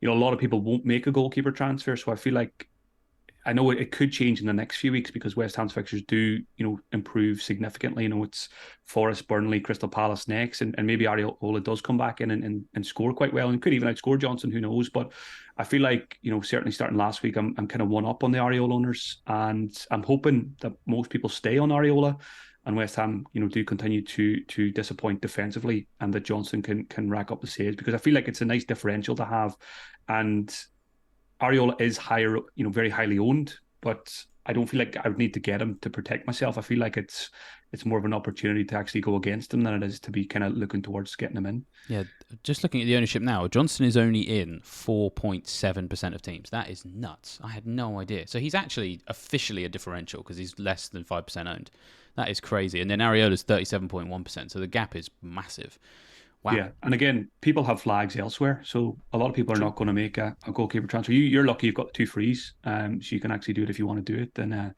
a lot of people won't make a goalkeeper transfer. So I feel like, I know it could change in the next few weeks because West Ham's fixtures do, improve significantly. It's Forest, Burnley, Crystal Palace next, and maybe Areola does come back in and score quite well, and could even outscore Johnson, who knows. But I feel like, certainly starting last week, I'm kind of one up on the Areola owners, and I'm hoping that most people stay on Areola, and West Ham, do continue to disappoint defensively, and that Johnson can rack up the saves, because I feel like it's a nice differential to have. And Areola is higher, very highly owned, but I don't feel like I would need to get him to protect myself. I feel like it's more of an opportunity to actually go against him than it is to be kind of looking towards getting him in. Yeah, just looking at the ownership now, Johnson is only in 4.7% of teams. That is nuts. I had no idea. So he's actually officially a differential because he's less than 5% owned. That is crazy. And then Areola's 37.1%, so the gap is massive. Wow. Yeah, and again, people have flags elsewhere, so a lot of people are not going to make a goalkeeper transfer. You're lucky you've got 2 frees, so you can actually do it if you want to do it. And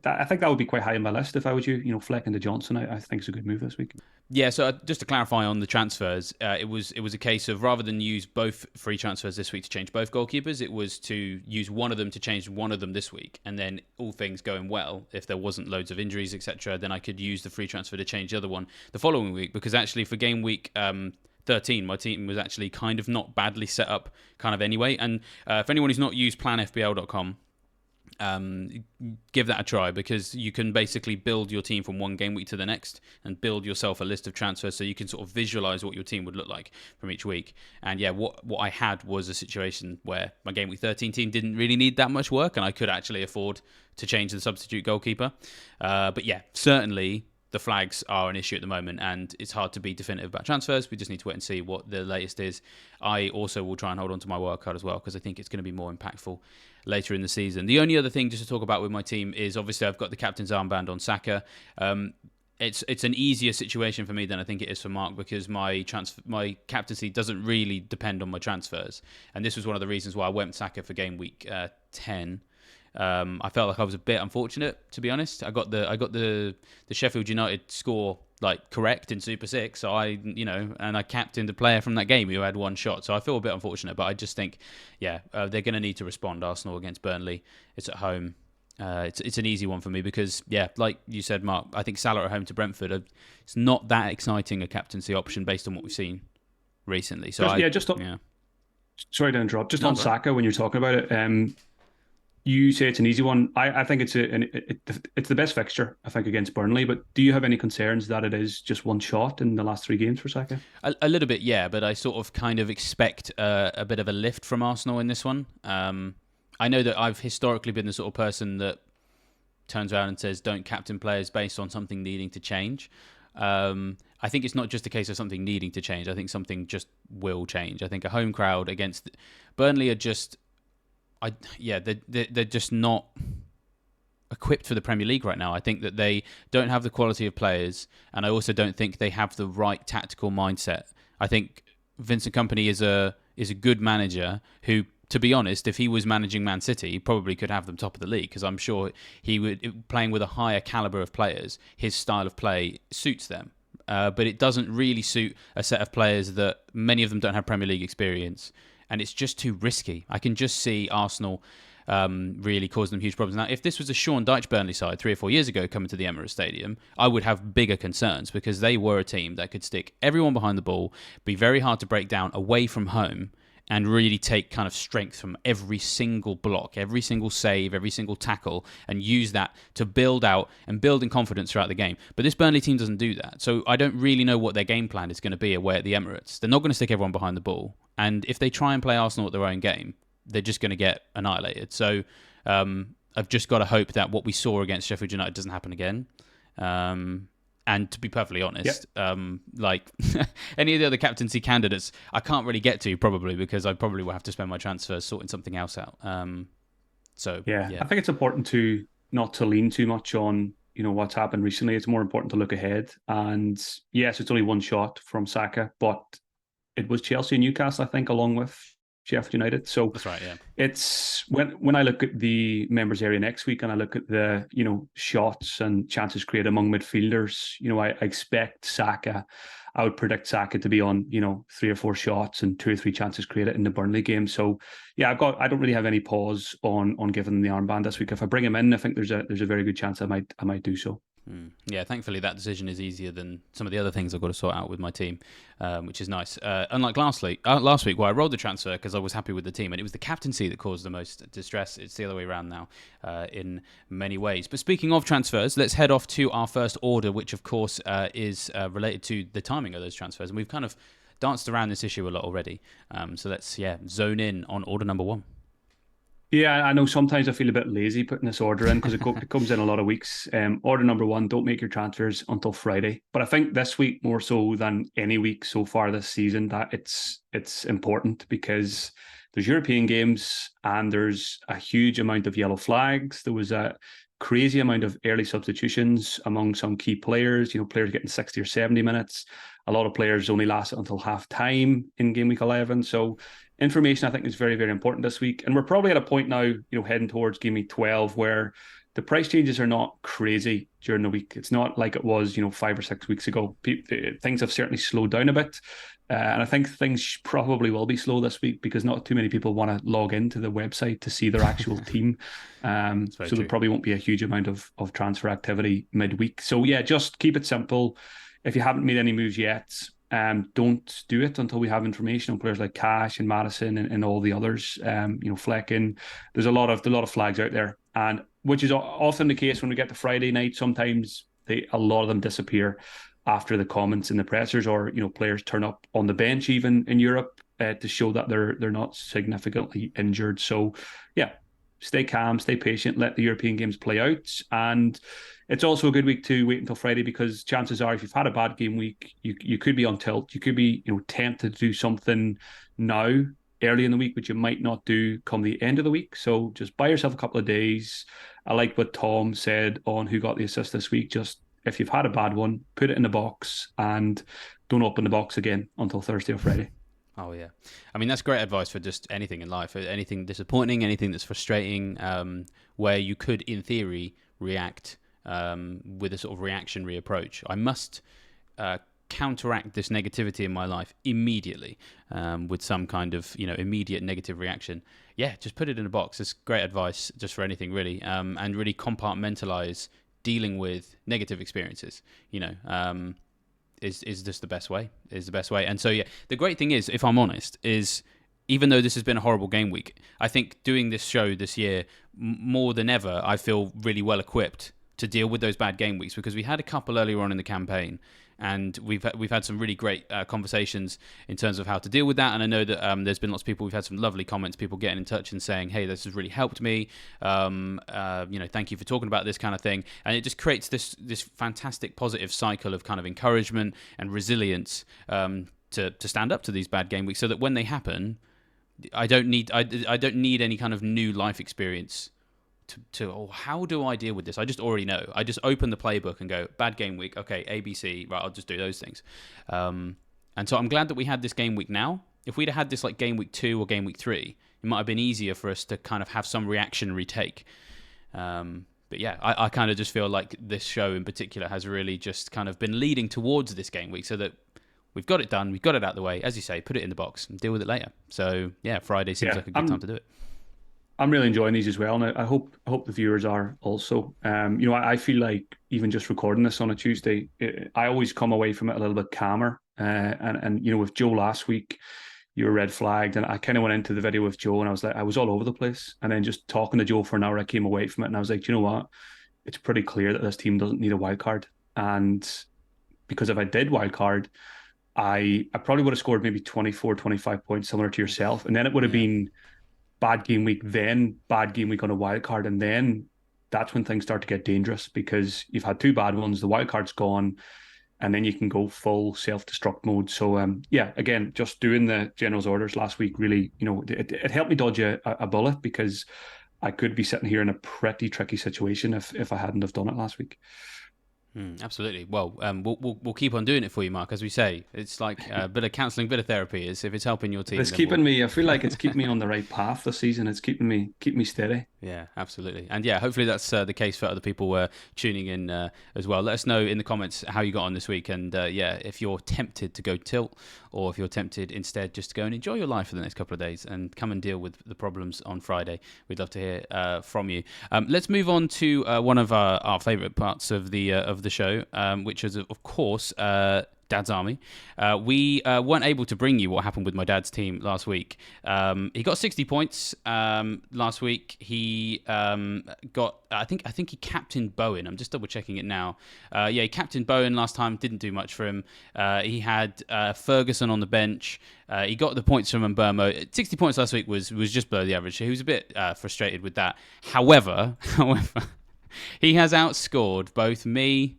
I think that would be quite high on my list if I was you. Fleck into Johnson, I think it's a good move this week. Yeah, so just to clarify on the transfers, it was a case of, rather than use both free transfers this week to change both goalkeepers, it was to use one of them to change one of them this week, and then all things going well, if there wasn't loads of injuries, etc., then I could use the free transfer to change the other one the following week, because actually for game week 13, my team was actually kind of not badly set up kind of anyway. And if anyone who's not used planfbl.com, give that a try, because you can basically build your team from one game week to the next and build yourself a list of transfers, so you can sort of visualize what your team would look like from each week. And yeah, what I had was a situation where my game week 13 team didn't really need that much work, and I could actually afford to change the substitute goalkeeper. But yeah, certainly the flags are an issue at the moment, and it's hard to be definitive about transfers. We just need to wait and see what the latest is. I also will try and hold on to my wildcard as well, because I think it's going to be more impactful later in the season. The only other thing just to talk about with my team is, obviously, I've got the captain's armband on Saka. It's an easier situation for me than I think it is for Mark, because my captaincy doesn't really depend on my transfers, and this was one of the reasons why I went Saka for game week 10. I felt like I was a bit unfortunate, to be honest. I got the Sheffield United score correct in Super 6, so and I captained a player from that game who had one shot, so I feel a bit unfortunate. But I just think, they're going to need to respond. Arsenal against Burnley, it's at home. It's an easy one for me because, like you said, Mark, I think Salah at home to Brentford, it's not that exciting a captaincy option based on what we've seen recently. So sorry to interrupt. Just on Saka, when you're talking about it, you say it's an easy one. I think it's the best fixture, I think, against Burnley. But do you have any concerns that it is just one shot in the last 3 games for Saka? A little bit, yeah. But I sort of kind of expect a bit of a lift from Arsenal in this one. I know that I've historically been the sort of person that turns around and says don't captain players based on something needing to change. I think it's not just a case of something needing to change. I think something just will change. I think a home crowd against Burnley are just... they're just not equipped for the Premier League right now. I think that they don't have the quality of players, and I also don't think they have the right tactical mindset. I think Vincent Kompany is a good manager who, to be honest, if he was managing Man City, he probably could have them top of the league, because I'm sure he would, playing with a higher caliber of players, his style of play suits them. But it doesn't really suit a set of players that many of them don't have Premier League experience. And it's just too risky. I can just see Arsenal really causing them huge problems. Now, if this was a Sean Dyche Burnley side 3 or 4 years ago coming to the Emirates Stadium, I would have bigger concerns, because they were a team that could stick everyone behind the ball, be very hard to break down away from home, and really take kind of strength from every single block, every single save, every single tackle, and use that to build out and build in confidence throughout the game. But this Burnley team doesn't do that. So I don't really know what their game plan is going to be away at the Emirates. They're not going to stick everyone behind the ball. And if they try and play Arsenal at their own game, they're just going to get annihilated. So I've just got to hope that what we saw against Sheffield United doesn't happen again. And to be perfectly honest, like any of the other captaincy candidates, I can't really get to probably because I probably will have to spend my transfers sorting something else out. I think it's important to not to lean too much on what's happened recently. It's more important to look ahead. And yes, it's only one shot from Saka, but it was Chelsea and Newcastle, I think, along with Sheffield United. So that's right. Yeah, it's when I look at the members area next week and I look at the shots and chances created among midfielders, I expect Saka. I would predict Saka to be on 3 or 4 shots and 2 or 3 chances created in the Burnley game. So yeah, I don't really have any pause on giving him the armband this week. If I bring him in, I think there's a very good chance I might do so. Yeah, thankfully that decision is easier than some of the other things I've got to sort out with my team, which is nice. Unlike last week, where I rolled the transfer because I was happy with the team, and it was the captaincy that caused the most distress. It's the other way around now in many ways. But speaking of transfers, let's head off to our first order, which of course is related to the timing of those transfers. And we've kind of danced around this issue a lot already. So let's zone in on order number 1. Yeah, I know sometimes I feel a bit lazy putting this order in because it comes in a lot of weeks. Order number 1, don't make your transfers until Friday. But I think this week more so than any week so far this season that it's important because there's European games and there's a huge amount of yellow flags. There was a crazy amount of early substitutions among some key players, players getting 60 or 70 minutes. A lot of players only last until half time in game week 11. So information I think is very, very important this week. And we're probably at a point now, heading towards game week 12 where the price changes are not crazy during the week. It's not like it was, 5 or 6 weeks ago. Things have certainly slowed down a bit. And I think things probably will be slow this week because not too many people want to log into the website to see their actual team. So there probably won't be a huge amount of transfer activity midweek. So yeah, just keep it simple. If you haven't made any moves yet, don't do it until we have information on players like Cash and Madison and all the others. Flecken. There's a lot of flags out there, and which is often the case when we get to Friday night. Sometimes a lot of them disappear after the comments in the pressers, or players turn up on the bench even in Europe to show that they're not significantly injured. So yeah, stay calm, stay patient, let the European games play out. And it's also a good week to wait until Friday because chances are if you've had a bad game week, you could be on tilt. You could be tempted to do something now early in the week, which you might not do come the end of the week. So just buy yourself a couple of days. I like what Tom said on who got the assist this week. Just if you've had a bad one, put it in the box and don't open the box again until Thursday or Friday. Oh, yeah. I mean, that's great advice for just anything in life, anything disappointing, anything that's frustrating, where you could, in theory, react with a sort of reactionary approach. I must counteract this negativity in my life immediately with some kind of, immediate negative reaction. Yeah, just put it in a box. It's great advice just for anything, really, and really compartmentalize dealing with negative experiences, is just the best way, And so, yeah, the great thing is, if I'm honest, is even though this has been a horrible game week, I think doing this show this year, more than ever, I feel really well equipped to deal with those bad game weeks because we had a couple earlier on in the campaign. And we've had some really great conversations in terms of how to deal with that. And I know that there's been lots of people. We've had some lovely comments, people getting in touch and saying, "Hey, this has really helped me. Thank you for talking about this kind of thing." And it just creates this fantastic positive cycle of kind of encouragement and resilience to stand up to these bad game weeks, so that when they happen, I don't need any kind of new life experience how do I deal with this? I just already know. I just open the playbook and go, bad game week, okay, ABC, right, I'll just do those things. And so I'm glad that we had this game week now. If we'd have had this like game week 2 or game week 3, it might have been easier for us to kind of have some reactionary take. But yeah, I kind of just feel like this show in particular has really just kind of been leading towards this game week so that we've got it done, we've got it out of the way, as you say, put it in the box and deal with it later. So yeah, Friday seems like a good time to do it. I'm really enjoying these as well, and I hope the viewers are also. I feel like even just recording this on a Tuesday, I always come away from it a little bit calmer. And with Joe last week, you were red flagged. And I kind of went into the video with Joe, and I was like, I was all over the place. And then just talking to Joe for an hour, I came away from it, and I was like, you know what? It's pretty clear that this team doesn't need a wild card. And because if I did wild card, I probably would have scored maybe 24, 25 points, similar to yourself. And then it would have Yeah. been bad game week, then bad game week on a wild card. And then that's when things start to get dangerous because you've had two bad ones, the wild card's gone, and then you can go full self-destruct mode. So yeah, again, just doing the general's orders last week really, it helped me dodge a bullet because I could be sitting here in a pretty tricky situation if I hadn't have done it last week. Absolutely. Well, we'll keep on doing it for you, Mark. As we say, it's like a bit of counselling, bit of therapy. Is if it's helping your team, It's then we'll. keeping me. I feel like it's keeping me on the right path this season. It's keep me steady. Yeah, absolutely. And yeah, hopefully that's the case for other people tuning in as well. Let us know in the comments how you got on this week. And yeah, if you're tempted to go tilt or if you're tempted instead just to go and enjoy your life for the next couple of days and come and deal with the problems on Friday, we'd love to hear from you. Let's move on to one of our favourite parts of the show, which is, of course, Dad's Army. We weren't able to bring you what happened with my dad's team last week. He got 60 points last week. He got, I think he captained Bowen. I'm just double checking it now. Yeah, he captained Bowen last time. Didn't do much for him. He had Ferguson on the bench. He got the points from Mbermo. 60 points last week was just below the average. He was a bit frustrated with that. However, he has outscored both me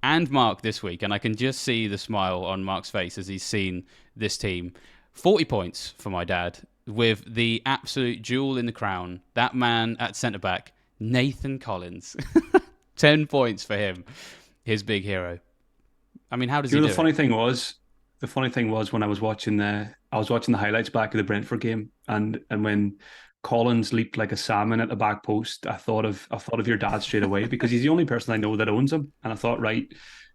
and Mark this week, and I can just see the smile on Mark's face as he's seen this team. 40 points for my dad, with the absolute jewel in the crown, that man at centre-back, Nathan Collins. 10 points for him, his big hero. I mean, how does he do The funny thing was when I was watching the highlights back of the Brentford game, and when Collins leaped like a salmon at the back post, I thought of your dad straight away because he's the only person I know that owns him. And I thought, right,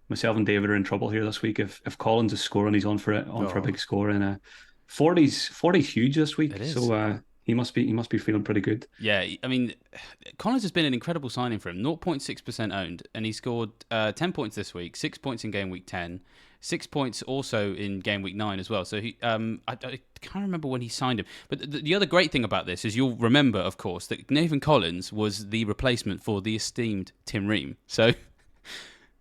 myself and David are in trouble here this week. If Collins is scoring, he's on for a big score. And 40's huge this week. It is. So he must be feeling pretty good. Yeah, I mean, Collins has been an incredible signing for him. 0.6% owned, and he scored 10 points this week, 6 points in game week 10, 6 points also in game week 9 as well. So he, I can't remember when he signed him. But the other great thing about this is you'll remember, of course, that Nathan Collins was the replacement for the esteemed Tim Ream. So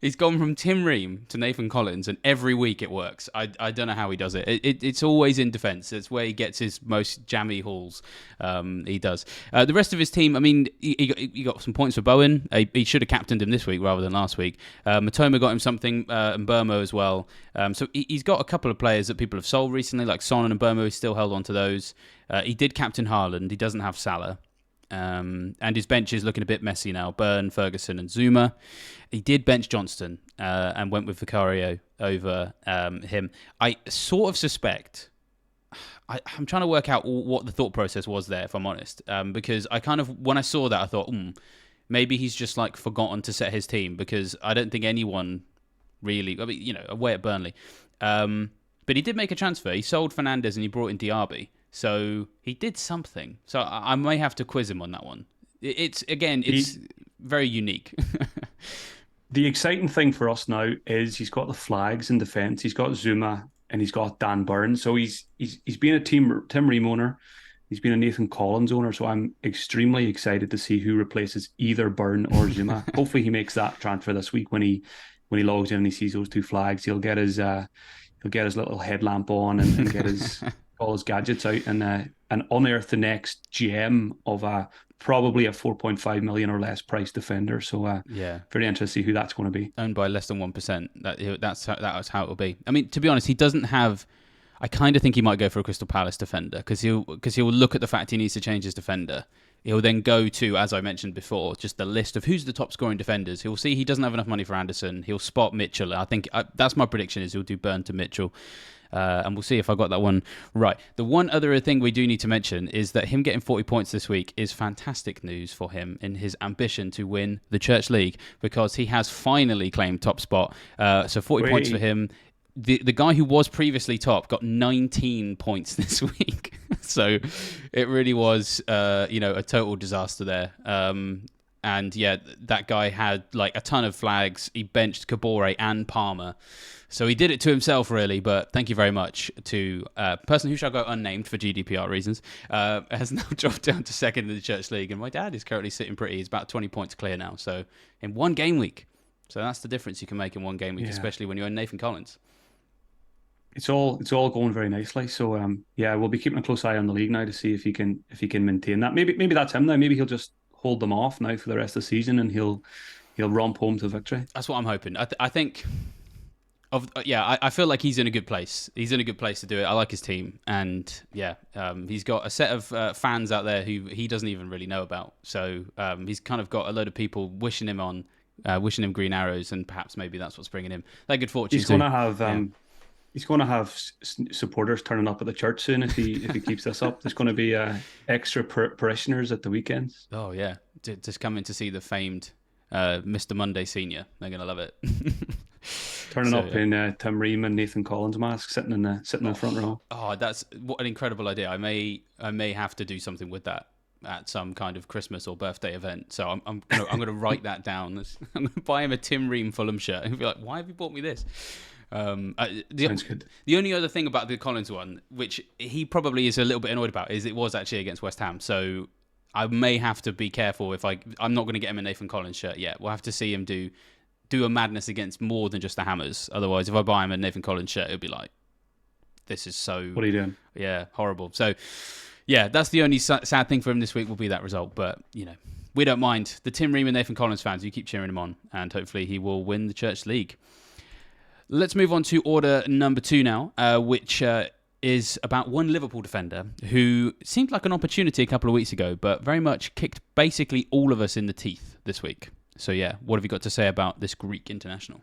he's gone from Tim Ream to Nathan Collins, and every week it works. I don't know how he does it. It's always in defence. It's where he gets his most jammy hauls. He does. The rest of his team, I mean, he got some points for Bowen. He should have captained him this week rather than last week. Matoma got him something, and Burmo as well. So he's got a couple of players that people have sold recently, like Son and Burmo. He's still held on to those. He did captain Haaland. He doesn't have Salah. And his bench is looking a bit messy now. Byrne, Ferguson, and Zuma. He did bench Johnston and went with Vicario over him. I sort of suspect. I'm trying to work out what the thought process was there, if I'm honest, because I kind of, when I saw that, I thought, maybe he's just like forgotten to set his team because I don't think anyone really. I mean, away at Burnley, but he did make a transfer. He sold Fernandes and he brought in Diaby. So he did something. So I may have to quiz him on that one. It's very unique. The exciting thing for us now is he's got the flags in defence. He's got Zuma and he's got Dan Burn. So he's been a Tim Ream owner. He's been a Nathan Collins owner. So I'm extremely excited to see who replaces either Burn or Zuma. Hopefully he makes that transfer this week when he logs in and he sees those two flags. He'll get his little headlamp on and get his all his gadgets out and unearth the next gem of probably a 4.5 million or less price defender. So yeah, very interested to see who that's going to be. Owned by less than 1%. That's how it will be. I mean, to be honest, he doesn't have. I kind of think he might go for a Crystal Palace defender because he'll look at the fact he needs to change his defender. He'll then go to, as I mentioned before, just the list of who's the top scoring defenders. He'll see he doesn't have enough money for Anderson. He'll spot Mitchell. I think that's my prediction is he'll do Burn to Mitchell. And we'll see if I got that one right. The one other thing we do need to mention is that him getting 40 points this week is fantastic news for him in his ambition to win the Church League because he has finally claimed top spot. So 40 points for him. The guy who was previously top got 19 points this week. So it really was, a total disaster there. And yeah, that guy had like a ton of flags. He benched Kabore and Palmer. So he did it to himself, really. But thank you very much to a person who shall go unnamed for GDPR reasons, has now dropped down to second in the Church League. And my dad is currently sitting pretty. He's about 20 points clear now. So in one game week. So that's the difference you can make in one game week, especially when you're in Nathan Collins. It's all going very nicely. So yeah, we'll be keeping a close eye on the league now to see if he can maintain that. Maybe that's him now. Maybe he'll just hold them off now for the rest of the season, and he'll romp home to victory. That's what I'm hoping. I think I feel like he's in a good place. He's in a good place to do it. I like his team, and he's got a set of fans out there who he doesn't even really know about. So he's kind of got a load of people wishing him green arrows, and perhaps maybe that's what's bringing him that good fortune. He's going to have. He's going to have supporters turning up at the church soon if he keeps this up. There's going to be extra parishioners at the weekends. Oh yeah, just coming to see the famed Mr. Monday Senior. They're going to love it. Turning up in Tim Ream and Nathan Collins masks, sitting in the front row. Oh, that's what an incredible idea! I may have to do something with that at some kind of Christmas or birthday event. So I'm gonna write that down. I'm gonna buy him a Tim Ream Fulham shirt and be like, "Why have you bought me this?" Sounds good. The only other thing about the Collins one, which he probably is a little bit annoyed about, is it was actually against West Ham. So I may have to be careful if I'm not going to get him a Nathan Collins shirt yet. We'll have to see him do a madness against more than just the Hammers. Otherwise, if I buy him a Nathan Collins shirt, it'll be like, this is so... What are you doing? Yeah, horrible. So yeah, that's the only sad thing for him this week will be that result. But, we don't mind. The Tim Ream and Nathan Collins fans, you keep cheering him on. And hopefully he will win the Church League. Let's move on to order number 2 now, which is about one Liverpool defender who seemed like an opportunity a couple of weeks ago, but very much kicked basically all of us in the teeth this week. So yeah, what have you got to say about this Greek international?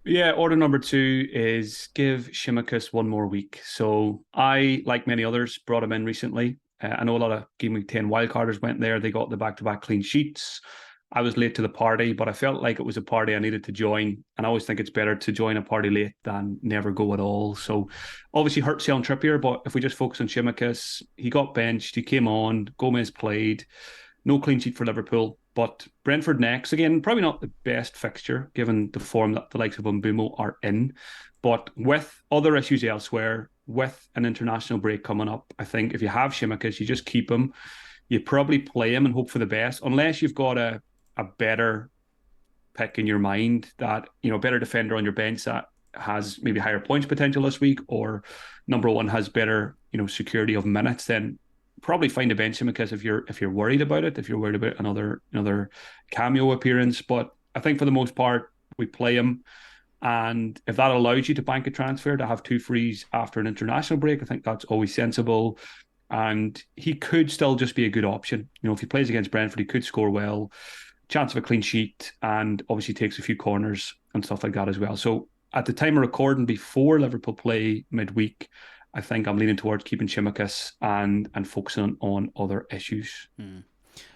Yeah, order number 2 is give Tsimikas one more week. So I, like many others, brought him in recently. I know a lot of Game Week 10 wildcarders went there. They got the back-to-back clean sheets. I was late to the party, but I felt like it was a party I needed to join. And I always think it's better to join a party late than never go at all. So obviously hurt selling Trippier, but if we just focus on Tsimikas, he got benched, he came on, Gomez played, no clean sheet for Liverpool. But Brentford next, again, probably not the best fixture given the form that the likes of Mbeumo are in. But with other issues elsewhere, with an international break coming up, I think if you have Tsimikas, you just keep him. You probably play him and hope for the best, unless you've got a better pick in your mind, that, better defender on your bench that has maybe higher points potential this week, or number 1 has better, security of minutes, then probably find a bench him, because if you're worried about it, if you're worried about another cameo appearance. But I think for the most part, we play him. And if that allows you to bank a transfer, to have 2 frees after an international break, I think that's always sensible. And he could still just be a good option. If he plays against Brentford, he could score well, chance of a clean sheet, and obviously takes a few corners and stuff like that as well. So at the time of recording, before Liverpool play midweek, I think I'm leaning towards keeping Tsimikas and focusing on other issues.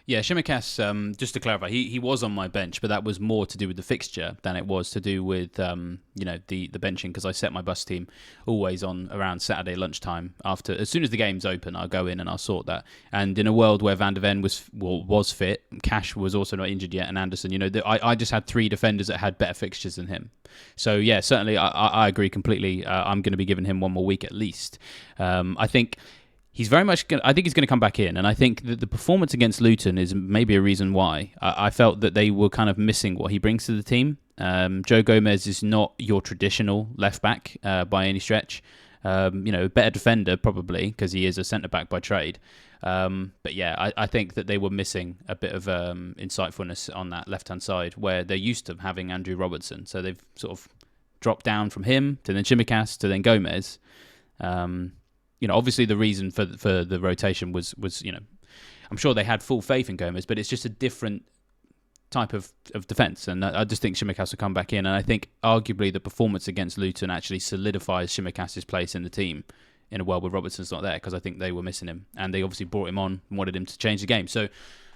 Yeah, Tsimikas, just to clarify, he was on my bench, but that was more to do with the fixture than it was to do with the benching, because I set my bus team always on around Saturday lunchtime. As soon as the game's open, I'll go in and I'll sort that. And in a world where Van de Ven was fit, Cash was also not injured yet, and Anderson, I just had 3 defenders that had better fixtures than him. So yeah, certainly I agree completely. I'm going to be giving him one more week at least. I think he's very much. I think he's going to come back in, and I think that the performance against Luton is maybe a reason why. I felt that they were kind of missing what he brings to the team. Joe Gomez is not your traditional left back by any stretch. A better defender probably, because he is a centre back by trade. But yeah, I think that they were missing a bit of insightfulness on that left hand side, where they're used to having Andrew Robertson. So they've sort of dropped down from him to then Tsimikas to then Gomez. Obviously the reason for the rotation was I'm sure they had full faith in Gomez, but it's just a different type of defence, and I just think Tsimikas will come back in, and I think arguably the performance against Luton actually solidifies Tsimikas' place in the team in a world where Robertson's not there, because I think they were missing him, and they obviously brought him on and wanted him to change the game. So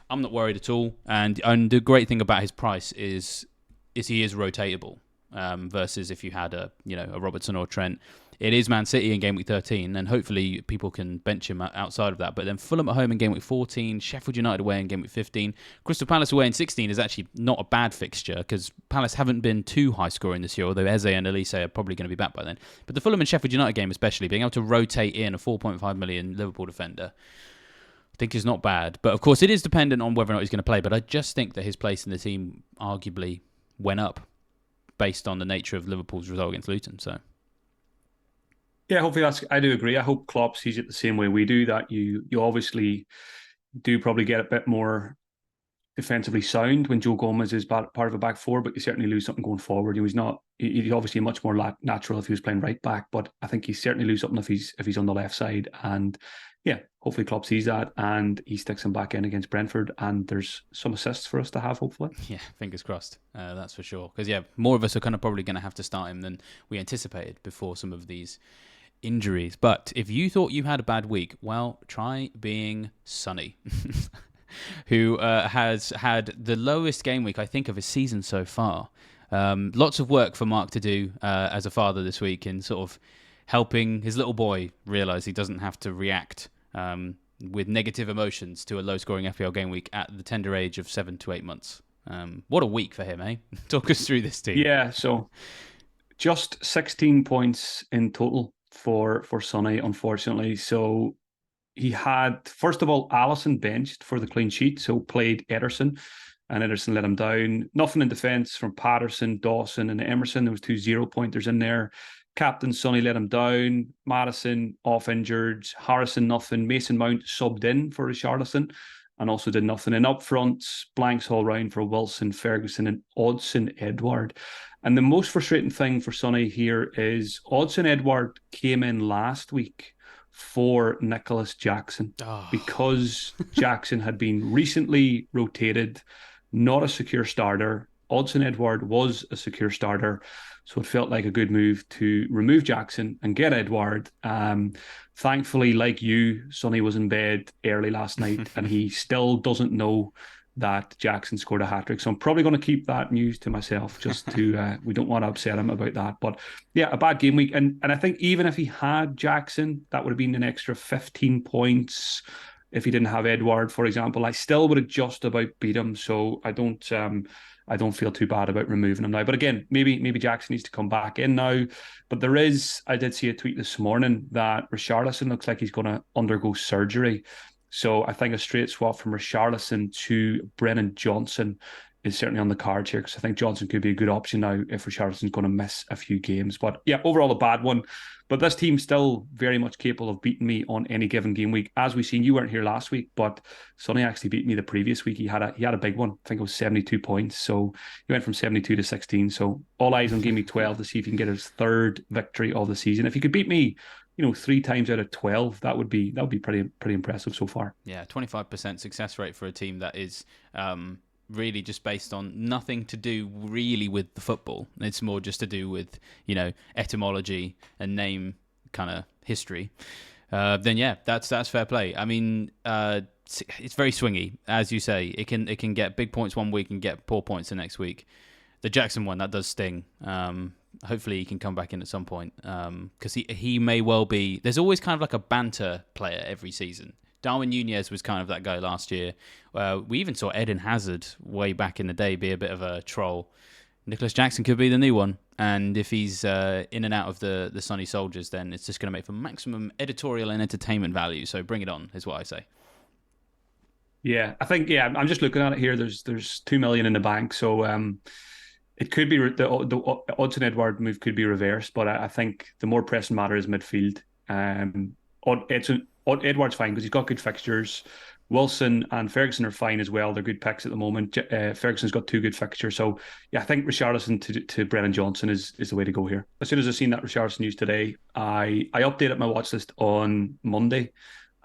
I'm not worried at all, and the great thing about his price is he is rotatable. Versus if you had a Robertson or Trent, It is Man City in game week 13, and hopefully people can bench him outside of that. But then Fulham at home in game week 14, Sheffield United away in game week 15, Crystal Palace away in 16 is actually not a bad fixture because Palace haven't been too high scoring this year, although Eze and Elise are probably going to be back by then. But the Fulham and Sheffield United game especially, being able to rotate in a 4.5 million Liverpool defender, I think is not bad. But of course it is dependent on whether or not he's going to play. But I just think that his place in the team arguably went up based on the nature of Liverpool's result against Luton. So Yeah, hopefully I do agree. I hope Klopp sees it the same way we do, that you obviously do probably get a bit more defensively sound when Joe Gomez is part of a back four, but you certainly lose something going forward. He's obviously much more natural if he was playing right back, but I think he certainly lose something if he's on the left side. And yeah, hopefully Klopp sees that and he sticks him back in against Brentford, and there's some assists for us to have, hopefully. yeah, fingers crossed. That's for sure. Because yeah, more of us are kind of probably going to have to start him than we anticipated before some of these injuries. But if you thought you had a bad week, well, try being Sonny, who has had the lowest game week, I think, of his season so far. Lots of work for Mark to do as a father this week in sort of helping his little boy realise he doesn't have to react with negative emotions to a low-scoring FPL game week at the tender age of 7 to 8 months. What a week for him, eh? Talk us through this team. Yeah, so just 16 points in total for Sonny, unfortunately. So he had, first of all, Allison benched for the clean sheet, so played Ederson, and Ederson let him down. Nothing in defence from Patterson, Dawson, and Emerson. There was 2 0-pointers in there. Captain Sonny let him down. Madison off injured. Harrison nothing. Mason Mount subbed in for Richarlison and also did nothing. And up front, blanks all round for Wilson, Ferguson, and Odsonne Edouard. And the most frustrating thing for Sonny here is Odsonne Edouard came in last week for Nicholas Jackson because Jackson had been recently rotated, not a secure starter. Odsonne Edouard was a secure starter, so it felt like a good move to remove Jackson and get Edouard. Thankfully, like you, Sonny was in bed early last night and he still doesn't know that Jackson scored a hat-trick. So I'm probably going to keep that news to myself just to, we don't want to upset him about that. But yeah, a bad game week. And I think even if he had Jackson, that would have been an extra 15 points. If he didn't have Edouard, for example, I still would have just about beat him. So I don't feel too bad about removing him now. But again, maybe Jackson needs to come back in now. But I did see a tweet this morning that Richarlison looks like he's going to undergo surgery. So I think a straight swap from Richarlison to Brennan Johnson is certainly on the cards here, because I think Johnson could be a good option now if Richarlison's going to miss a few games. But yeah, overall a bad one. But this team's still very much capable of beating me on any given game week. As we've seen, you weren't here last week, but Sonny actually beat me the previous week. He had a big one. I think it was 72 points. So he went from 72 to 16. So all eyes on game week 12 to see if he can get his third victory of the season. If he could beat me, 3 times out of 12, that would be pretty impressive so far. Yeah, 25% success rate for a team that is really just based on nothing to do really with the football. It's more just to do with etymology and name kind of history. Then yeah, that's fair play. I mean, it's very swingy, as you say. It can get big points one week and get poor points the next week. The Jackson one, that does sting. Hopefully he can come back in at some point, because he may well be. There's always kind of like a banter player every season. Darwin Nunez was kind of that guy last year. We even saw Eden Hazard way back in the day be a bit of a troll. Nicholas Jackson could be the new one, and if he's in and out of the Sunny Soldiers, then it's just going to make for maximum editorial and entertainment value. So bring it on, is what I say. Yeah, I think I'm just looking at it here. There's 2 million in the bank, so it could be the Odsonne Edouard move could be reversed, but I think the more pressing matter is midfield. Edouard's fine because he's got good fixtures. Wilson and Ferguson are fine as well. They're good picks at the moment. Ferguson's got 2 good fixtures. So yeah, I think Richarlison to Brennan Johnson is the way to go here. As soon as I seen that Richarlison news today, I updated my watch list on Monday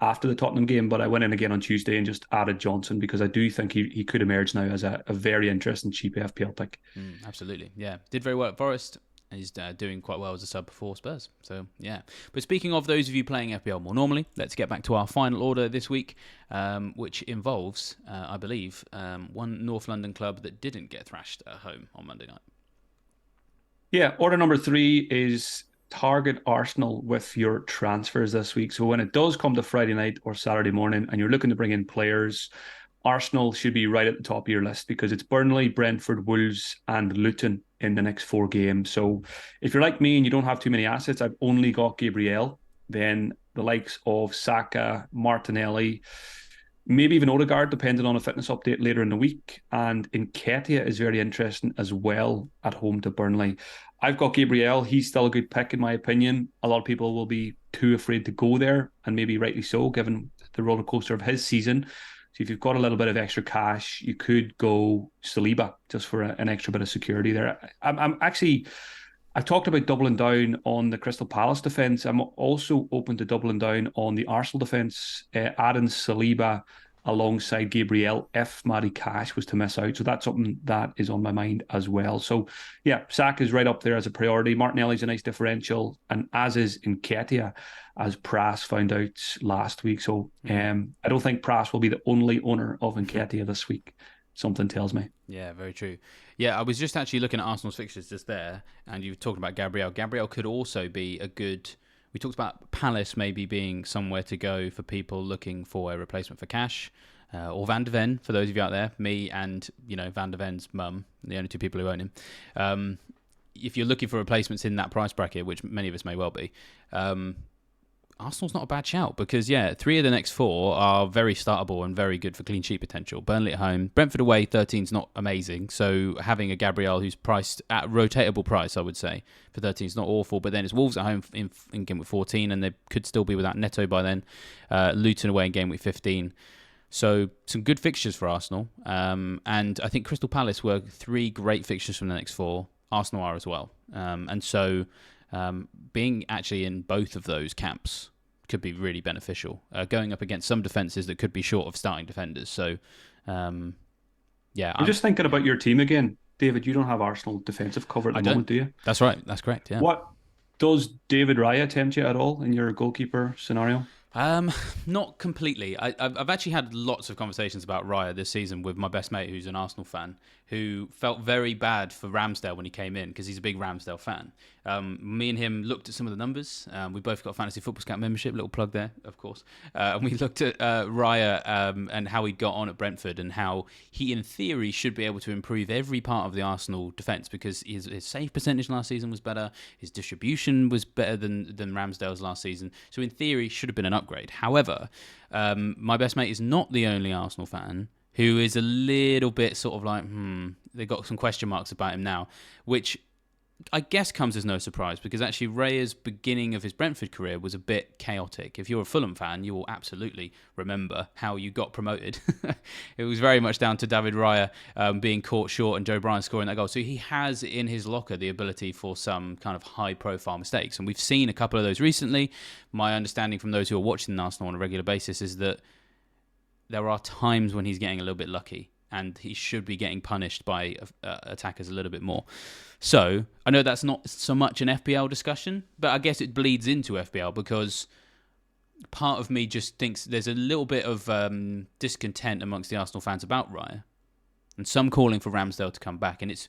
after the Tottenham game, but I went in again on Tuesday and just added Johnson because I do think he could emerge now as a very interesting cheap FPL pick. Absolutely, yeah. Did very well at Forest. He's doing quite well as a sub for Spurs. So, yeah. But speaking of those of you playing FPL more normally, let's get back to our final order this week, which involves, I believe, one North London club that didn't get thrashed at home on Monday night. Yeah, order number 3 is target Arsenal with your transfers this week. So when it does come to Friday night or Saturday morning and you're looking to bring in players, Arsenal should be right at the top of your list because it's Burnley, Brentford, Wolves, and Luton in the next 4 games. So if you're like me and you don't have too many assets, I've only got Gabriel, then the likes of Saka, Martinelli, maybe even Odegaard, depending on a fitness update later in the week. And Nketiah is very interesting as well at home to Burnley. I've got Gabriel. He's still a good pick, in my opinion. A lot of people will be too afraid to go there, and maybe rightly so, given the roller coaster of his season. So if you've got a little bit of extra cash, you could go Saliba just for an extra bit of security there. I'm actually I've talked about doubling down on the Crystal Palace defence. I'm also open to doubling down on the Arsenal defence, adding Saliba alongside Gabriel if Matty Cash was to miss out. So that's something that is on my mind as well. So yeah, Saka is right up there as a priority. Martinelli's a nice differential, and as is Nketiah, as Prass found out last week. So I don't think Prass will be the only owner of Nketiah this week. Something tells me. Yeah, very true. Yeah, I was just actually looking at Arsenal's fixtures just there, and you were talking about Gabriel. Gabriel could also be a good. We talked about Palace maybe being somewhere to go for people looking for a replacement for Cash, or Van de Ven, for those of you out there. Me and Van de Ven's mum, the only two people who own him. If you're looking for replacements in that price bracket, which many of us may well be, Arsenal's not a bad shout because, 3 of the next 4 are very startable and very good for clean sheet potential. Burnley at home. Brentford away, 13's not amazing. So having a Gabriel who's priced at rotatable price, I would say, for 13 is not awful. But then it's Wolves at home in Gameweek 14, and they could still be without Neto by then. Luton away in Gameweek 15. So some good fixtures for Arsenal. And I think Crystal Palace were 3 great fixtures from the next 4. Arsenal are as well. And so being actually in both of those camps could be really beneficial, going up against some defences that could be short of starting defenders. So, I'm just thinking about your team again. David, you don't have Arsenal defensive cover at the moment, do you? That's right. That's correct, yeah. What does David Raya tempt you at all in your goalkeeper scenario? Not completely. I've actually had lots of conversations about Raya this season with my best mate who's an Arsenal fan, who felt very bad for Ramsdale when he came in because he's a big Ramsdale fan. Me and him looked at some of the numbers. We both got Fantasy Football Scout membership, little plug there, of course. And we looked at Raya and how he got on at Brentford and how he, in theory, should be able to improve every part of the Arsenal defence because his save percentage last season was better, his distribution was better than Ramsdale's last season. So in theory, should have been an upgrade. However, my best mate is not the only Arsenal fan who is a little bit sort of like, they've got some question marks about him now, which I guess comes as no surprise because actually Raya's beginning of his Brentford career was a bit chaotic. If you're a Fulham fan, you will absolutely remember how you got promoted. It was very much down to David Raya being caught short and Joe Bryan scoring that goal. So he has in his locker the ability for some kind of high-profile mistakes. And we've seen a couple of those recently. My understanding from those who are watching Arsenal on a regular basis is that there are times when he's getting a little bit lucky and he should be getting punished by attackers a little bit more. So I know that's not so much an FPL discussion, but I guess it bleeds into FPL because part of me just thinks there's a little bit of discontent amongst the Arsenal fans about Raya, and some calling for Ramsdale to come back. And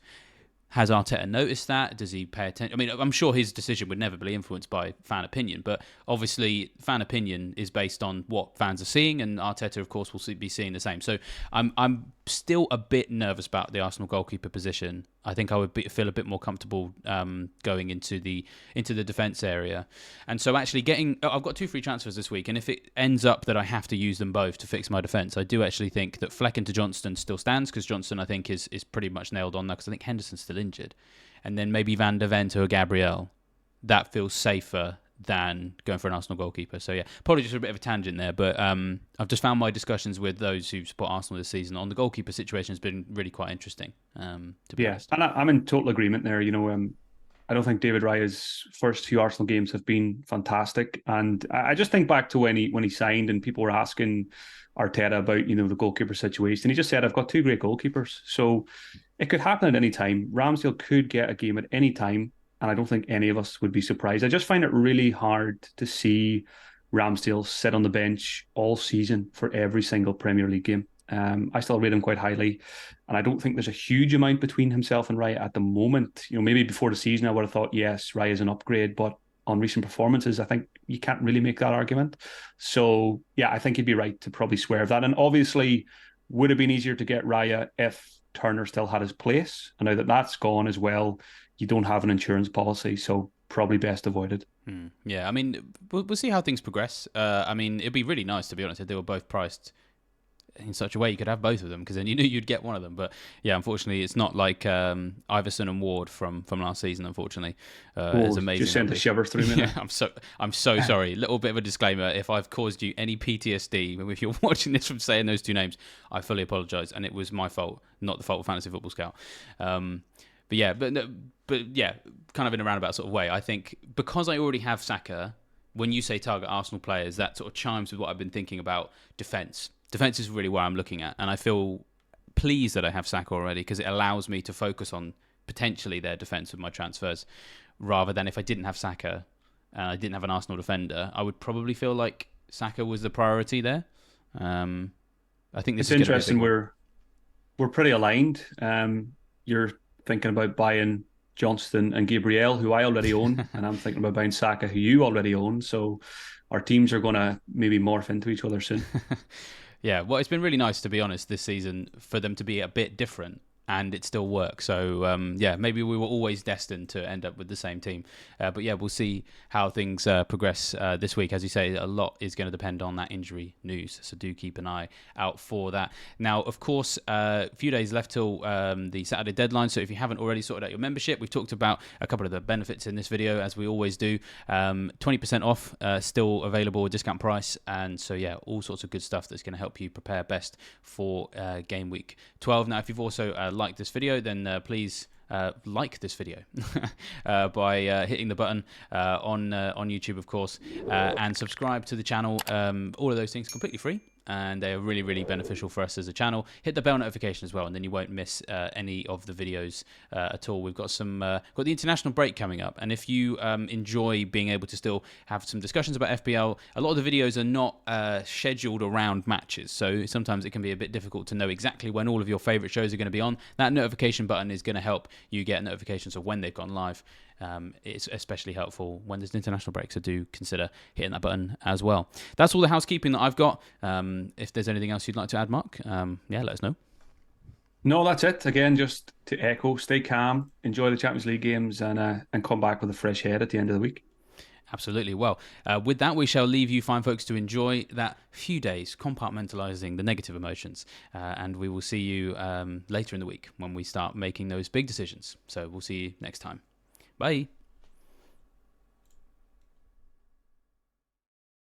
has Arteta noticed that? Does he pay attention? I mean, I'm sure his decision would never be influenced by fan opinion, but obviously fan opinion is based on what fans are seeing, and Arteta, of course, will be seeing the same. So I'm still a bit nervous about the Arsenal goalkeeper position. I think I would feel a bit more comfortable going into the defence area. And so actually I've got 2 free transfers this week, and if it ends up that I have to use them both to fix my defence, I do actually think that Flecken to Johnston still stands because Johnston, I think, is pretty much nailed on now because I think Henderson's still injured. And then maybe Van de Ven to a Gabriel. That feels safer than going for an Arsenal goalkeeper. So yeah, probably just a bit of a tangent there, but I've just found my discussions with those who support Arsenal this season on the goalkeeper situation has been really quite interesting. To be honest. And I'm in total agreement there. I don't think David Raya's first few Arsenal games have been fantastic, and I just think back to when he signed and people were asking Arteta about the goalkeeper situation. He just said, "I've got 2 great goalkeepers," so it could happen at any time. Ramsdale could get a game at any time. And I don't think any of us would be surprised. I just find it really hard to see Ramsdale sit on the bench all season for every single Premier League game. I still rate him quite highly. And I don't think there's a huge amount between himself and Raya at the moment. Maybe before the season, I would have thought, yes, Raya's an upgrade. But on recent performances, I think you can't really make that argument. So yeah, I think you'd be right to probably swerve that. And obviously, would have been easier to get Raya if Turner still had his place. And now that that's gone as well, you don't have an insurance policy, so probably best avoided. Yeah, I mean, we'll see how things progress. I mean, it'd be really nice, to be honest, if they were both priced in such a way you could have both of them, because then you knew you'd get one of them. But yeah, unfortunately, it's not like Iverson and Ward from last season. Unfortunately, it's Oh, amazing. just sent a shiver through me. Yeah, I'm so sorry. Little bit of a disclaimer: if I've caused you any PTSD, if you're watching this from saying those two names, I fully apologise, and it was my fault, not the fault of Fantasy Football Scout. But yeah, but yeah, kind of in a roundabout sort of way. I think because I already have Saka, when you say target Arsenal players, that sort of chimes with what I've been thinking about defence. Defence is really where I'm looking at, and I feel pleased that I have Saka already because it allows me to focus on potentially their defence with my transfers, rather than if I didn't have Saka and I didn't have an Arsenal defender, I would probably feel like Saka was the priority there. I think this It's is going to be a interesting. big one. We're pretty aligned. You're thinking about buying Johnston and Gabriel, who I already own, and I'm thinking about buying Saka, who you already own. So our teams are going to maybe morph into each other soon. Yeah, well, it's been really nice, to be honest, this season for them to be a bit different and it still works. So, yeah, maybe we were always destined to end up with the same team. But yeah, we'll see how things progress this week. As you say, a lot is going to depend on that injury news. So do keep an eye out for that. Now, of course, a few days left till the Saturday deadline. So if you haven't already sorted out your membership, we've talked about a couple of the benefits in this video, as we always do. 20% off, still available at discount price. And so, yeah, all sorts of good stuff that's going to help you prepare best for game week 12. Now, if you've also liked this video, then please like this video by hitting the button on YouTube, of course, and subscribe to the channel. All of those things completely free, and they are really, really beneficial for us as a channel. Hit the bell notification as well, and then you won't miss any of the videos at all. We've got got the international break coming up, and if you enjoy being able to still have some discussions about FPL, a lot of the videos are not scheduled around matches, so sometimes it can be a bit difficult to know exactly when all of your favourite shows are going to be on. That notification button is going to help you get notifications of when they've gone live. It's especially helpful when there's an international break, so do consider hitting that button as well. That's all the housekeeping that I've got. If there's anything else you'd like to add, Mark, yeah, let us know. No, that's it. Again, just to echo, stay calm, enjoy the Champions League games, and come back with a fresh head at the end of the week. Absolutely. Well, with that, we shall leave you fine folks to enjoy that few days compartmentalizing the negative emotions. And we will see you later in the week when we start making those big decisions. So we'll see you next time. Bye.